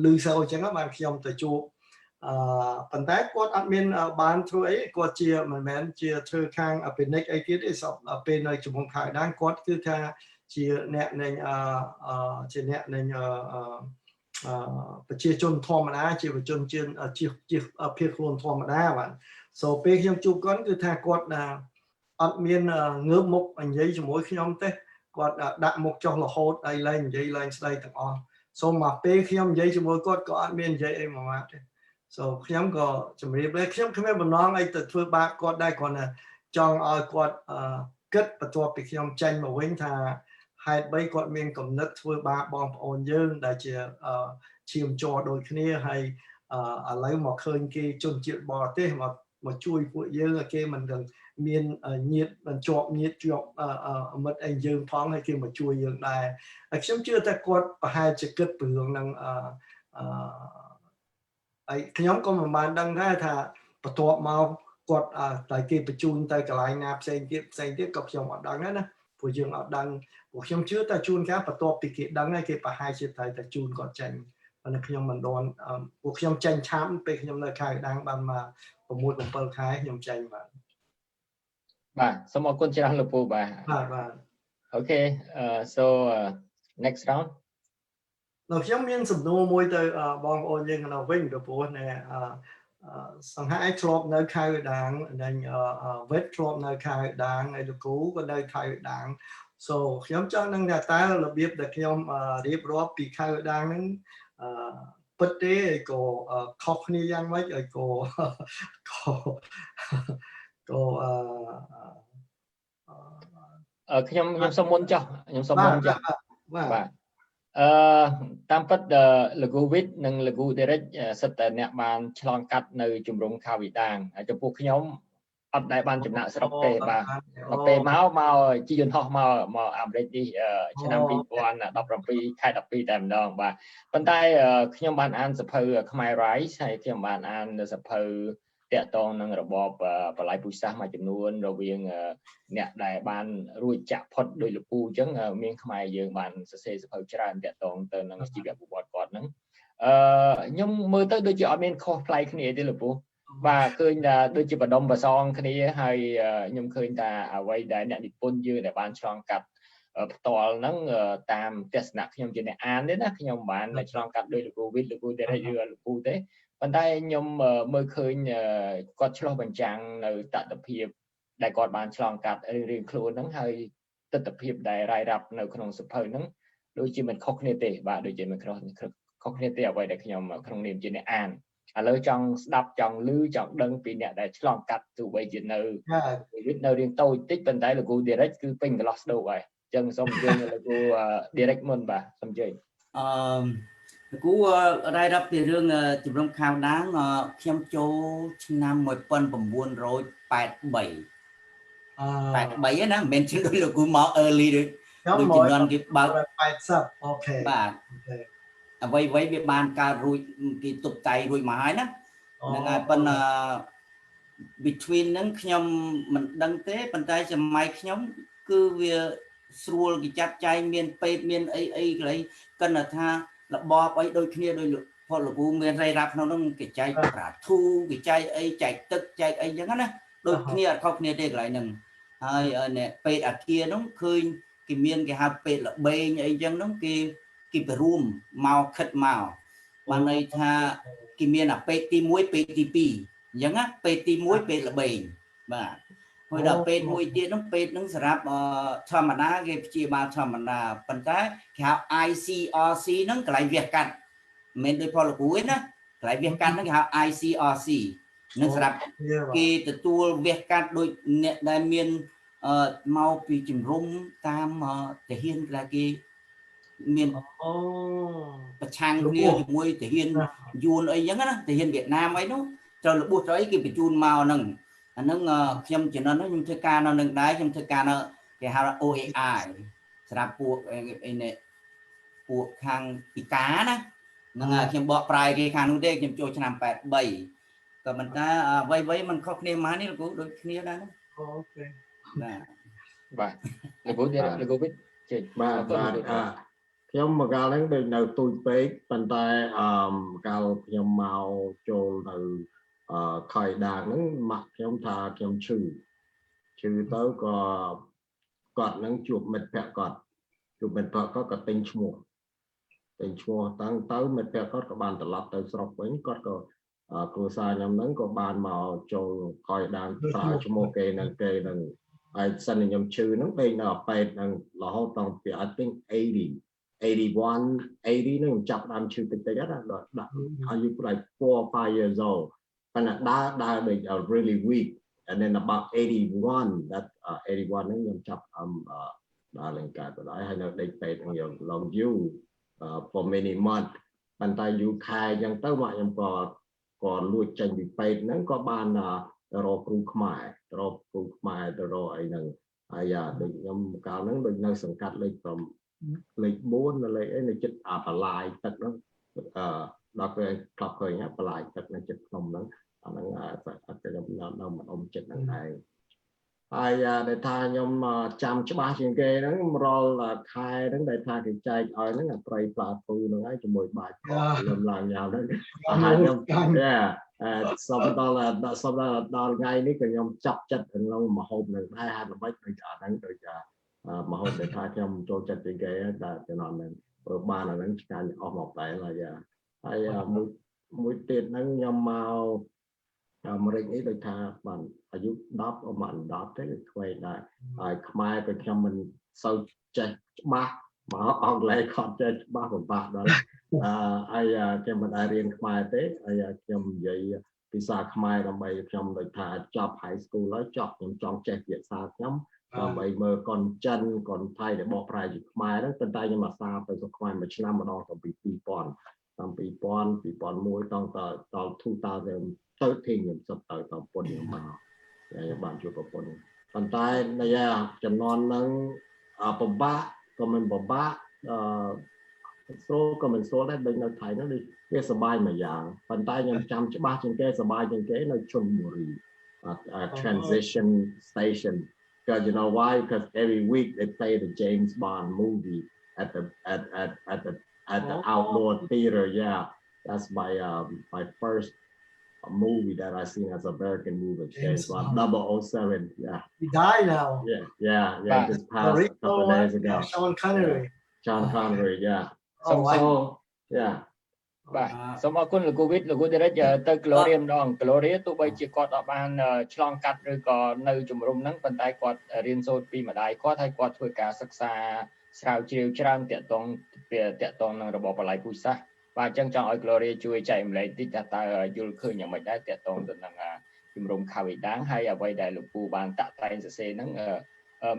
លឺសូរអញ្ចឹងបានខ្ញុំទៅជួបប៉ុន្តែគាត់អត់មានបានធ្វើអីគាត់ជាមិនមែនជាធ្វើខាងពាណិជ្ជអីទៀតទេពេលនៅជំរំខេត្តវីដាងគាត់គឺថាជាអ្នកនៃប្រជាជនធម្មតាជាប្រជាជនជាភៀសខ្លួនធម្មតាបាទពេលខ្ញុំជួបគាត់គឺថាគាត់អត់មានងើបមុខនិយាយជាមួយខ្ញុំទេគាត់ដាក់មុខចុះរហូតអីឡើងនិយាយឡើងស្ដីទាំងអស់មកពេលខ្ញុំនិយាយជាមួយគាត់ក៏អត់មាននិយាយអីមួយម៉ាត់ទេខ្ញុំក៏ជម្រាបខ្ញុំគ្មានបំណងអីទៅធ្វើបាបគាត់ដែរគ្រាន់តែចង់ឲ្យគាត់គិតបន្ទាប់ពីខ្ញុំចេញមកវិញថាហេតុបីគាត់មានគំនិតធ្វើបាបបងប្អូនយើងដែលជាឈាមជ័រដូចគ្នាហើយឥឡូវមកឃើញគេជនជាតិបរទេសមកជួយពួកយើងគេមិនដឹងមានញាតិមិនជាប់ញាតិជាប់មិត្តអីយើងផងហើយគេមកជួយយើងដែរហើយខ្ញុំជឿថាគាត់ប្រហែលជាគិតពីរឿងហ្នឹងហើយខ្ញុំក៏មិនបានដឹងដែរថាបន្ទាប់មកគាត់តែគេបញ្ជូនទៅកន្លែងណាផ្សេងទៀតក៏ខ្ញុំអត់ដឹងដែរណាព្រោះយើងអត់ដឹងព្រោះខ្ញុំជឿថាជួនកាលបន្ទាប់ពីគេដឹងហើយគេប្រហែលជាត្រូវតែជូនគាត់ចេញប៉ុន្តែខ្ញុំមិនដឹងព្រោះខ្ញុំចេញឆាប់ពេលខ្ញុំនៅខេត្តដាំងបានមក6 7ខែខ្ញុំចេញបាទសូមអរគុណច្រើនលោកពូបាទអូខេ so next round ខ្ញុំមានសំណួរមួយទៅបងប្អូនយើងនៅវិញពីព្រោះសង្ហឯធ្លាប់នៅខេត្តវីដាងនិងវិតធ្លាប់នៅខេត្តវីដាងហើយលោកគ្រូក៏នៅខេត្តវីដាងខ្ញុំចង់ដឹងថាតើរបៀបដែលខ្ញុំរៀបរាប់ពីខេត្តវីដាងហ្នឹងពិតទេក៏ខុសគ្នាយ៉ាងម៉េចហើយក៏ខ្ញុំសុំមុនចុះខ្ញុំសុំមុនចុះបាទ តាមពិតលោកគ្រូវិទ្យនិងលោកគ្រូ Derrick សិតតែអ្នកបានឆ្លងកាត់នៅជំរំខាវីដាងចំពោះខ្ញុំអត់ដែលបានចំណាក់ស្រុកទេបាទដល់ពេលមកជីយន្តហោះមកអាមេរិកនេះឆ្នាំ2017ខែ12តែម្ដងបាទប៉ុន្តែខ្ញុំបានអានសភៅខ្មែរ Rise ហើយខ្ញុំបានអានសភៅតាក់ទងនឹងរបបបល្ល័យពូជសាសន៍មួយចំនួនរវាងអ្នកដែលបានរួចចាក់ផុតដោយលោកពូអញ្ចឹងមានខ្មែរយើងបានសរសេរសភៅច្រើនតាក់ទងទៅនឹងជីវប្រវត្តិគាត់ហ្នឹងខ្ញុំមើលទៅដូចជាអត់មានខុសប្លែកគ្នាទេលោកពូបាទឃើញថាដូចជាបដុំបសងគ្នាហើយខ្ញុំឃើញថាអ្វីដែលអ្នកនិពន្ធយើងដែលបានឆ្លងកាត់ផ្ទាល់ហ្នឹងតាមទស្សនៈខ្ញុំជាអ្នកអានទេណាខ្ញុំបានឆ្លងកាត់ដោយលោកគ្រូវិទ្យលោកគ្រូ Derrick ឬលោកពូទេប៉ុន្តែខ្ញុំមើលឃើញគាត់ឆ្លុះបញ្ចាំងនៅតថភាពដែលគាត់បានឆ្លងកាត់រៀងៗខ្លួនហ្នឹងហើយទស្សនភាពដែលរាយរាប់នៅក្នុងសភៅហ្នឹងដូចជាមិនខុសគ្នាទេបាទដូចជាមិនខុសគ្នាទេអ្វីដែលខ្ញុំក្នុងនាមជាអ្នកអានឥឡូវចង់ស្ដាប់ចង់ឮចង់ដឹងពីអ្នកដែលឆ្លងកាត់ទោះបីជានៅរៀងតូចតិចប៉ុន្តែលោកគ្រូ Derrick គឺពេញកន្លោះស្ដោកហើយអញ្ចឹងសូមអញ្ជើញលោកគ្រូ Derrick មុនបាទសូមអញ្ជើញលោកគ្រូរាយរាប់ពីរឿងជំរំខាវដាងខ្ញុំចូលឆ្នាំ1983ណាមិនមែនជិះដោយលោកគ្រូមក early ដូចជំនាន់គេបើក80អូខេបាទអ្វីវាបានកើតរួចគេទប់តែរួចមកហើយណាហ្នឹងហើយប៉ុន្តែ between ហ្នឹងខ្ញុំមិនដឹងទេប៉ុន្តែសម័យខ្ញុំគឺវាស្រួលគេចាត់ចែងមានពេទ្យមានអីកន្លែងគិតថារបបអីដូចគ្នាដោយពលលោកគ្រូមានរាយរាប់ក្នុងនោះគេចែកប្រាធូគេចែកអីចែកទឹកចែកអីចឹងណាដូចគ្នាអត់ខុសគ្នាទេកន្លែងហ្នឹងហើយអ្នកពេទ្យអាគារនោះឃើញគេមានគេហៅពេទ្យល្បែងអីចឹងនោះគេទៅរួមមកខិតមកបានន័យថាគេមានអាពេទ្យទី1ពេទ្យទី2អញ្ចឹងណាពេទ្យទី1ពេទ្យល្បែងបាទហើយដល់ពេទ្យមួយទៀតនោះពេទ្យនឹងសម្រាប់ធម្មតាគេព្យាបាលធម្មតាប៉ុន្តែគេហៅ ICRC ហ្នឹងកន្លែងវះកាត់មិនមែនដូចពលលោកគ្រូទេណាកន្លែងវះកាត់ហ្នឹងគេហៅ ICRC នឹងសម្រាប់គេទទួលវះកាត់ដូចអ្នកដែលមានមកពីជំរំតាមទាហានដែលគេមានប្រឆាំងគ្នាជាមួយទាហានយួនអីចឹងណាទាហានវៀតណាមអីនោះត្រូវរបួសត្រូវអីគេបញ្ជូនមកហ្នឹងអាហ្នឹងខ្ញុំជំនាន់នោះខ្ញុំធ្វើការនៅនឹងដែរខ្ញុំធ្វើការនៅគេហៅ OAI សម្រាប់ពួកខាងពិការណាហ្នឹងខ្ញុំបកប្រាយគេខាងនោះទេខ្ញុំចូលឆ្នាំ83ក៏ប៉ុន្តែអ្វីមិនខុសគ្នាមកនេះលោកគ្រូដូចគ្នាដែរអូខេបាទលោកគ្រូលោកគ្រូចេញបាទខ្ញុំមកកាលហ្នឹងដូចនៅទូចពេកប៉ុន្តែកាលខ្ញុំមកចូលនៅខយដាងហ្នឹងម៉ាក់ខ្ញុំថាខ្ញុំឈឺទៅក៏គាត់នឹងជួបមិត្តភក្តិគាត់ក៏ទិញឈ្មោះតាំងទៅមិត្តភក្តិគាត់ក៏បានត្រឡប់ទៅស្រុកវិញគាត់ក៏គ្រួសារខ្ញុំហ្នឹងក៏បានមកចូលខយដាងប្រើឈ្មោះគេនឹងហើយសិនខ្ញុំឈឺហ្នឹងពេកនៅពេទ្យហ្នឹងរហូតដល់ពី I think 81 80ហ្នឹងខ្ញុំចាប់ដើមឈឺតិចៗណាដាក់អាយុ like 4 or 5 years old andដើរដូច really weak and then about 81 that 81ហ្នឹងខ្ញុំចាប់ដើរឡើងកើតទៅហើយនៅដេកពេទ្យខ្ញុំ long you for many months ប៉ុន្តែយូរខែអញ្ចឹងទៅមកខ្ញុំក៏លួចចេញពីពេទ្យហ្នឹងក៏បានរកគ្រូខ្មែរទៅរកអីហ្នឹងហើយដូចខ្ញុំកាលហ្នឹងដូចនៅសង្កាត់លេខ4លេខអីនៅចិត្តបន្លាយទឹកហ្នឹងដល់ពេលក្លប់ឃើញបន្លាយទឹកនៅចិត្តភ្នំហ្នឹងអាហ្នឹងខ្ញុំនៅម្ដុំចិត្តហ្នឹងឯងហើយដែលថាខ្ញុំចាំច្បាស់ជាងគេហ្នឹងរាល់ខែហ្នឹងដែលថាគេចែកឲ្យហ្នឹងត្រីផ្លាទូហ្នឹងហើយជាមួយបាយខ្ញុំឡើងញ៉ាំហ្នឹងហើយខ្ញុំសុំដល់ថ្ងៃនេះក៏ខ្ញុំចាប់ចិត្តក្នុងម្ហូបហ្នឹងដែរហើយល្បិចដូចអាហ្នឹងដូចម្ហូបដែលថាខ្ញុំចូលចិត្តជាងគេតែចំណហ្នឹងព្រោះបានអាហ្នឹងឆ្កាញ់អស់មកតែហើយមួយទៀតហ្នឹងខ្ញុំមកអាមេរិកនេះដូចថាបានអាយុ10អមិន10ទេក្មេងដែរហើយខ្មែរក៏ខ្ញុំមិនសូវចេះច្បាស់មកអង់គ្លេសគាត់ចេះច្បាស់ពិបាកដល់ហើយខ្ញុំមិនដែររៀនខ្មែរទេហើយខ្ញុំនិយាយភាសាខ្មែរដើម្បីខ្ញុំដូចថាចប់ high school ហើយចប់ខ្ញុំចង់ចេះភាសាខ្ញុំ ដើម្បីមើលកនចិនកនថៃដែលបោះប្រែជាខ្មែរហ្នឹងប៉ុន្តែខ្ញុំអាសាទៅស្រុកខ្មែរមួយឆ្នាំម្ដងតាំងពី2000តាំង2000 2001ដល់2013ខ្ញុំសុទ្ធទៅប្រពន្ធខ្ញុំបានជួបប្រពន្ធប៉ុន្តែនៅចំនួនហ្នឹងពិបាកក៏មិនពិបាកស្រួលក៏មិនស្រួលដែរដូចនៅថៃហ្នឹងវាសប្បាយមួយយ៉ាងប៉ុន្តែខ្ញុំចាំច្បាស់ជាងគេសប្បាយជាងគេនៅជន់បុរី transition station because you know why because every week they play the James Bond movie at the outdoor theater that's my first movie that I seen as American movie James Bond 007 he died now just passed a couple of days ago Sean Connery so yeah បាទសូមអរគុណលោកវិទ្យលោកDerrickទៅ Gloria ម្ដង Gloria ទោះបីជាគាត់អត់បានឆ្លងកាត់ឬក៏នៅជំរំហ្នឹងប៉ុន្តែគាត់រៀនសូត្រពីម្ដាយគាត់ហើយគាត់ធ្វើការសិក្សាស្រាវជ្រាវច្រើនតាក់ទងនឹងរបបបល្ល័ង្កពូជសាសន៍បាទអញ្ចឹងចង់ឲ្យ Gloria ជួយចែកម្លែកតិចថាតើយល់ឃើញយ៉ាងម៉េចដែរតាក់ទងទៅនឹងជំរំខាវីដាងហើយអ្វីដែលលោកពូបានតាក់តែងសរសេរហ្នឹង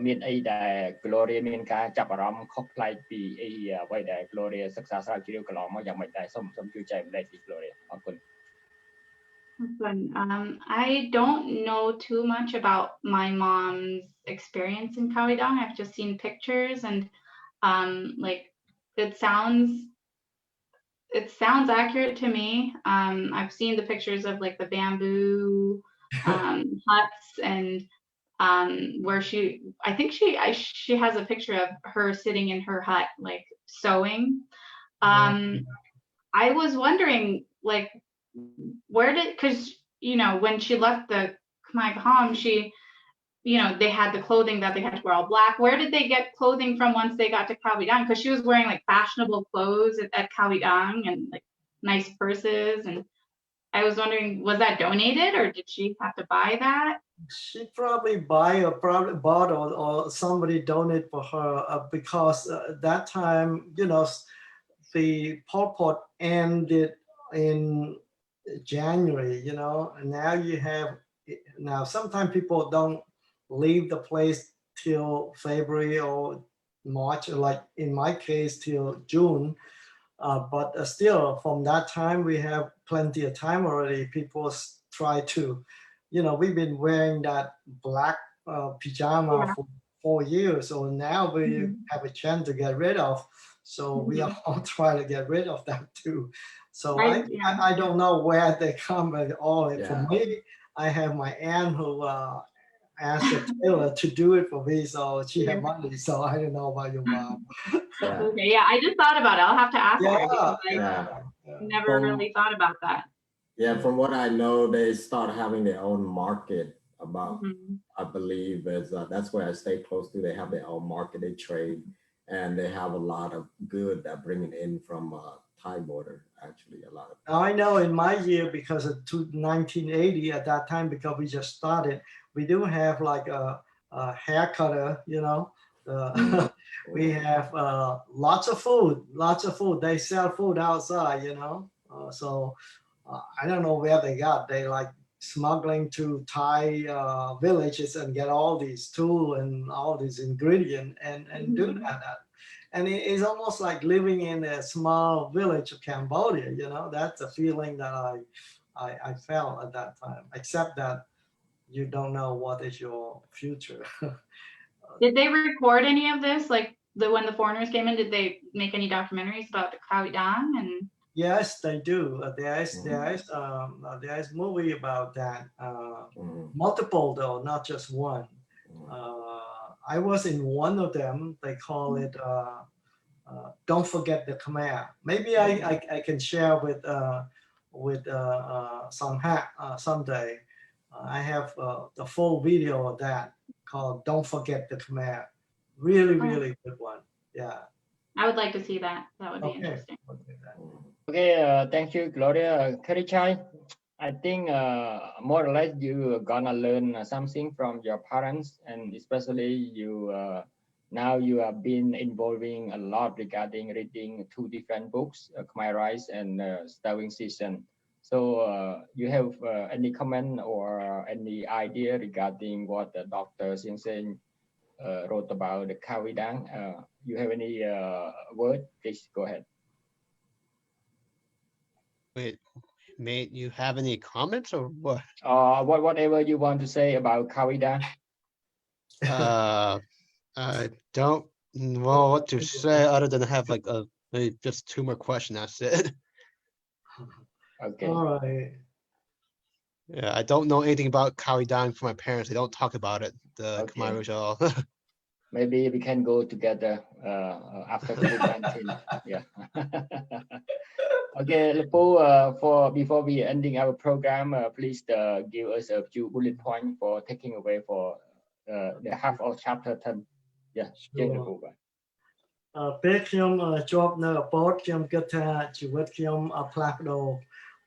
មានអីដែល Gloria មានការចាប់អារម្មណ៍ខុសប្លែកពីអីអ្វីដែល Gloria សិក្សាស្រាវជ្រាវកន្លងមកយ៉ាងម៉េចដែរសូមជួយចែកម្លែកពី Gloria អរគុណ I don't know too much about my mom's experience in Khao Dang. I've just seen pictures and like it sounds accurate to me. I've seen the pictures of like the bamboo huts and where I think she has a picture of her sitting in her hut like sewing. I was wondering like because you know when she left the Khmer Kham they had the clothing that they had to wear all black. Where did they get clothing from once they got to Khao Dang? Because she was wearing like fashionable clothes at Khao Dang and like nice purses and I was wondering, was that donated or did she have to buy that? She probably bought or somebody donated for her because that time, the Pol Pot ended in January, and now sometimes people don't leave the place till February or March, or like in my case, till June. But still, from that time, we have plenty of time already. People try to, we've been wearing that black pajama for 4 years. So now we have a chance to get rid of. So we are all trying to get rid of that too. So I don't know where they come at all. For me, I have my aunt who asked the tailor to do it for me. So she had money. So I don't know about your mom. Okay, I just thought about it. I'll have to ask her because I never really thought about that. Yeah, from what I know, they start having their own market about, I believe, that's where I stay close to. They have their own market, they trade, and they have a lot of good that bringing in from Thai border, actually, a lot of. I know in my year, because of 1980, at that time, because we just started, we do have like a hair cutter, we have lots of food. They sell food outside, so I don't know where they got. They like smuggling to Thai villages and get all these tools and all these ingredients and do that. And it's almost like living in a small village of Cambodia, that's a feeling that I felt at that time, except that you don't know what is your future. Did they record any of this? Like when the foreigners came in, did they make any documentaries about the Khao Dang? And yes, they do. There is movie about that. Multiple though, not just one. I was in one of them. They call it "Don't Forget the Khmer." Maybe I can share with Sanghak someday. I have the full video of that called "Don't Forget the Khmer." Really good one. Yeah. I would like to see that. That would be interesting. Okay, thank you, Gloria. Kerry Chhay, I think more or less you gonna learn something from your parents, and especially now you have been involving a lot regarding reading 2 different books, Khmer Rise and Starving Season. So you have any comment or any idea regarding what Dr. Seang Seng wrote about the Kawidang. You have any word? Please go ahead. Wait, mate, you have any comments or what? Whatever you want to say about Kawidang. I don't know what to say other than have like maybe just 2 more questions. That's it. Okay. All right. Yeah, I don't know anything about Kawidang from my parents. They don't talk about it. The Okay. Khmer Rouge at all. Maybe we can go together after COVID-19. Yeah. Okay, Lepo, before we ending our program, please give us a few bullet points for taking away for the half of chapter 10. Yeah. Sure. ពេលខ្ញុំជាប់នៅអពតខ្ញុំគិតថាជីវិតខ្ញុំផ្លាស់ប្ដូរ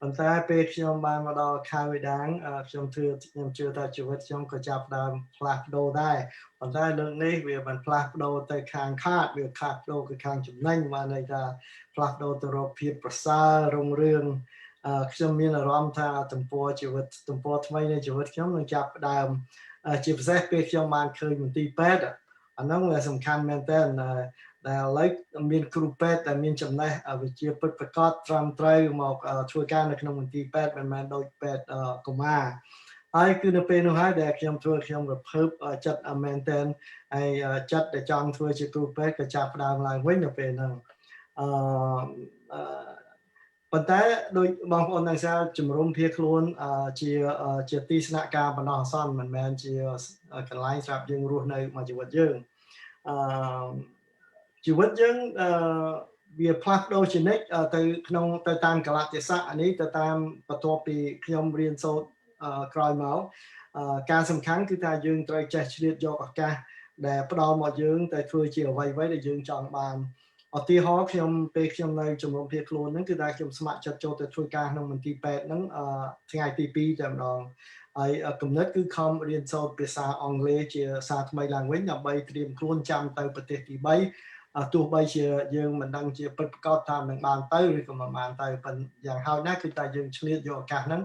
ប៉ុន្តែពេលខ្ញុំបានមកដល់ខាវីដាងខ្ញុំជឿថាជីវិតខ្ញុំក៏ចាប់ផ្ដើមផ្លាស់ប្ដូរដែរប៉ុន្តែលើកនេះវាបានផ្លាស់ប្ដូរទៅខាងខាតវាខាតប្ដូរទៅខាងចំណេញបានន័យថាផ្លាស់ប្ដូរទៅរកភាពប្រសើររុងរឿងខ្ញុំមានអារម្មណ៍ថាទំព័រជីវិតទំព័រថ្មីនៃជីវិតខ្ញុំនឹងចាប់ផ្ដើមជាពិសេសពេលខ្ញុំបានឃើញមន្ទីរពេទ្យអាហ្នឹងវាសំខាន់មែនទែនដែលឥឡូវមានគ្រូពេទ្យដែលមានចំណេះវិជ្ជាពិតប្រាកដត្រឹមត្រូវមកធ្វើការនៅក្នុងមន្ទីរពេទ្យមិនមែនដូចពេទ្យកុមារហើយគឺនៅពេលនោះហើយដែលខ្ញុំរភើបចិត្តមែនទែនហើយចិត្តដែលចង់ធ្វើជាគ្រូពេទ្យក៏ចាប់ផ្ដើមឡើងវិញនៅពេលហ្នឹងប៉ុន្តែដោយបងប្អូនទាំងសាជំរុំភៀសខ្លួនជាទីស្នាក់ការបណ្ដោះអាសន្នមិនមែនជាកន្លែងសម្រាប់យើងរស់នៅមួយជីវិតយើងជីវិតយើងវាផ្លាស់ប្ដូរជានិច្ចទៅតាមកលៈទេសៈនេះទៅតាមបន្ទាប់ពីខ្ញុំរៀនសូត្រក្រោយមកការសំខាន់គឺថាយើងត្រូវចេះឆ្លៀតយកឱកាសដែលផ្ដល់មកយើងទៅធ្វើជាអ្វីៗដែលយើងចង់បានឧទាហរណ៍ពេលខ្ញុំនៅជំរំភៀសខ្លួនហ្នឹងគឺថាខ្ញុំស្ម័គ្រចិត្តចូលទៅធ្វើការក្នុងមន្ទីរពេទ្យហ្នឹងថ្ងៃទី2តែម្ដងហើយគំនិតគឺខំរៀនសូត្រភាសាអង់គ្លេសជាសារថ្មីឡើងវិញដើម្បីត្រៀមខ្លួនចាំទៅប្រទេសទី3ទោះបីជាយើងមិនដឹងជាពិតប្រាកដថានឹងបានទៅឬក៏មិនបានទៅប៉ុន្តែយ៉ាងហោចណាស់គឺតែយើងឆ្លៀតយកឱកាសហ្នឹង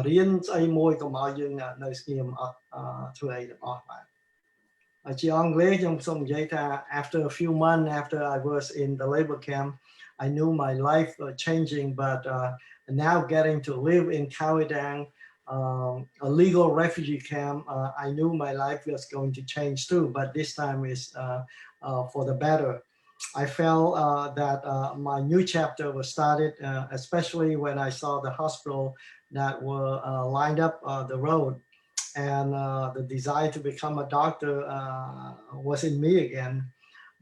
រៀនស្អីមួយកុំឲ្យយើងនៅស្ងៀមអត់ធ្វើអីទាំងអស់បាទជាអង់គ្លេសខ្ញុំសូមនិយាយថា after a few months after I was in the labor camp I knew my life changing but now getting to live in Kawidang a legal refugee camp I knew my life was going to change too but this time is for the better I felt that my new chapter was started especially when I saw the hospital that were lined up the road and the desire to become a doctor was in me again.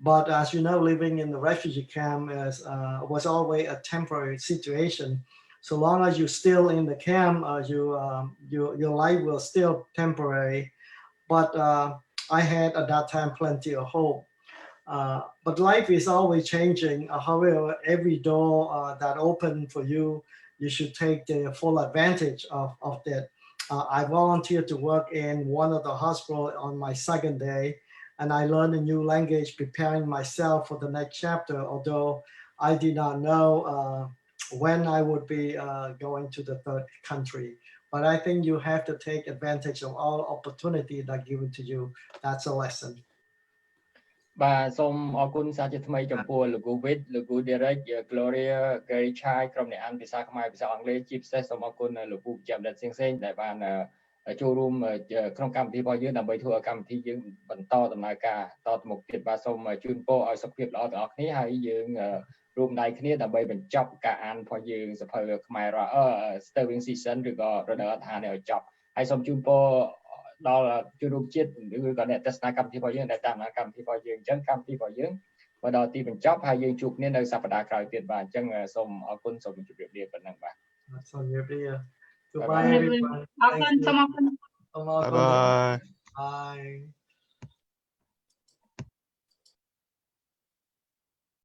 But as you know, living in the refugee camp was always a temporary situation. So long as you're still in the camp, your life will still temporary. But I had at that time plenty of hope. But life is always changing. However, every door that opened for you, you should take the full advantage of that. I volunteered to work in one of the hospitals on my second day, and I learned a new language preparing myself for the next chapter, although I did not know when I would be going to the third country. But I think you have to take advantage of all opportunity that are given to you. That's a lesson. បាទសូមអរគុណសាជាថ្មីចំពោះលោកគ្រូវិទ្យលោកគ្រូ Derrick Gloria Kerry Chhay ក្រុមអ្នកអានភាសាខ្មែរភាសាអង់គ្លេសជាពិសេសសូមអរគុណលោកគ្រូប្រចាំដិតSeang Sengដែលបានចូលរួមក្នុងកម្មវិធីរបស់យើងដើម្បីធ្វើឲ្យកម្មវិធីយើងបន្តដំណើរការតទៅមុខទៀតបាទសូមជូនពរឲ្យសុខភាពល្អទាំងអស់គ្នាហើយយើងរួមដៃគ្នាដើម្បីបញ្ចប់ការអានរបស់យើងសភៅខ្មែរ Stirring Season ឬក៏រដូវអត់អានឲ្យចប់ហើយសូមជូនពរដល់ជនរួមជាតិឬក៏អ្នកទស្សនាកម្មវិធីរបស់យើងដែលតាមដានកម្មវិធីរបស់យើងអញ្ចឹងកម្មវិធីរបស់យើងមកដល់ទីបញ្ចប់ហើយយើងជួបគ្នានៅសប្តាហ៍ក្រោយទៀតបាទអញ្ចឹងសូមអរគុណសូមជម្រាបលាប៉ុណ្ណឹងបាទសូមជម្រាបលា Goodbye everyone. អរគុណសូមអរគុណ Bye bye.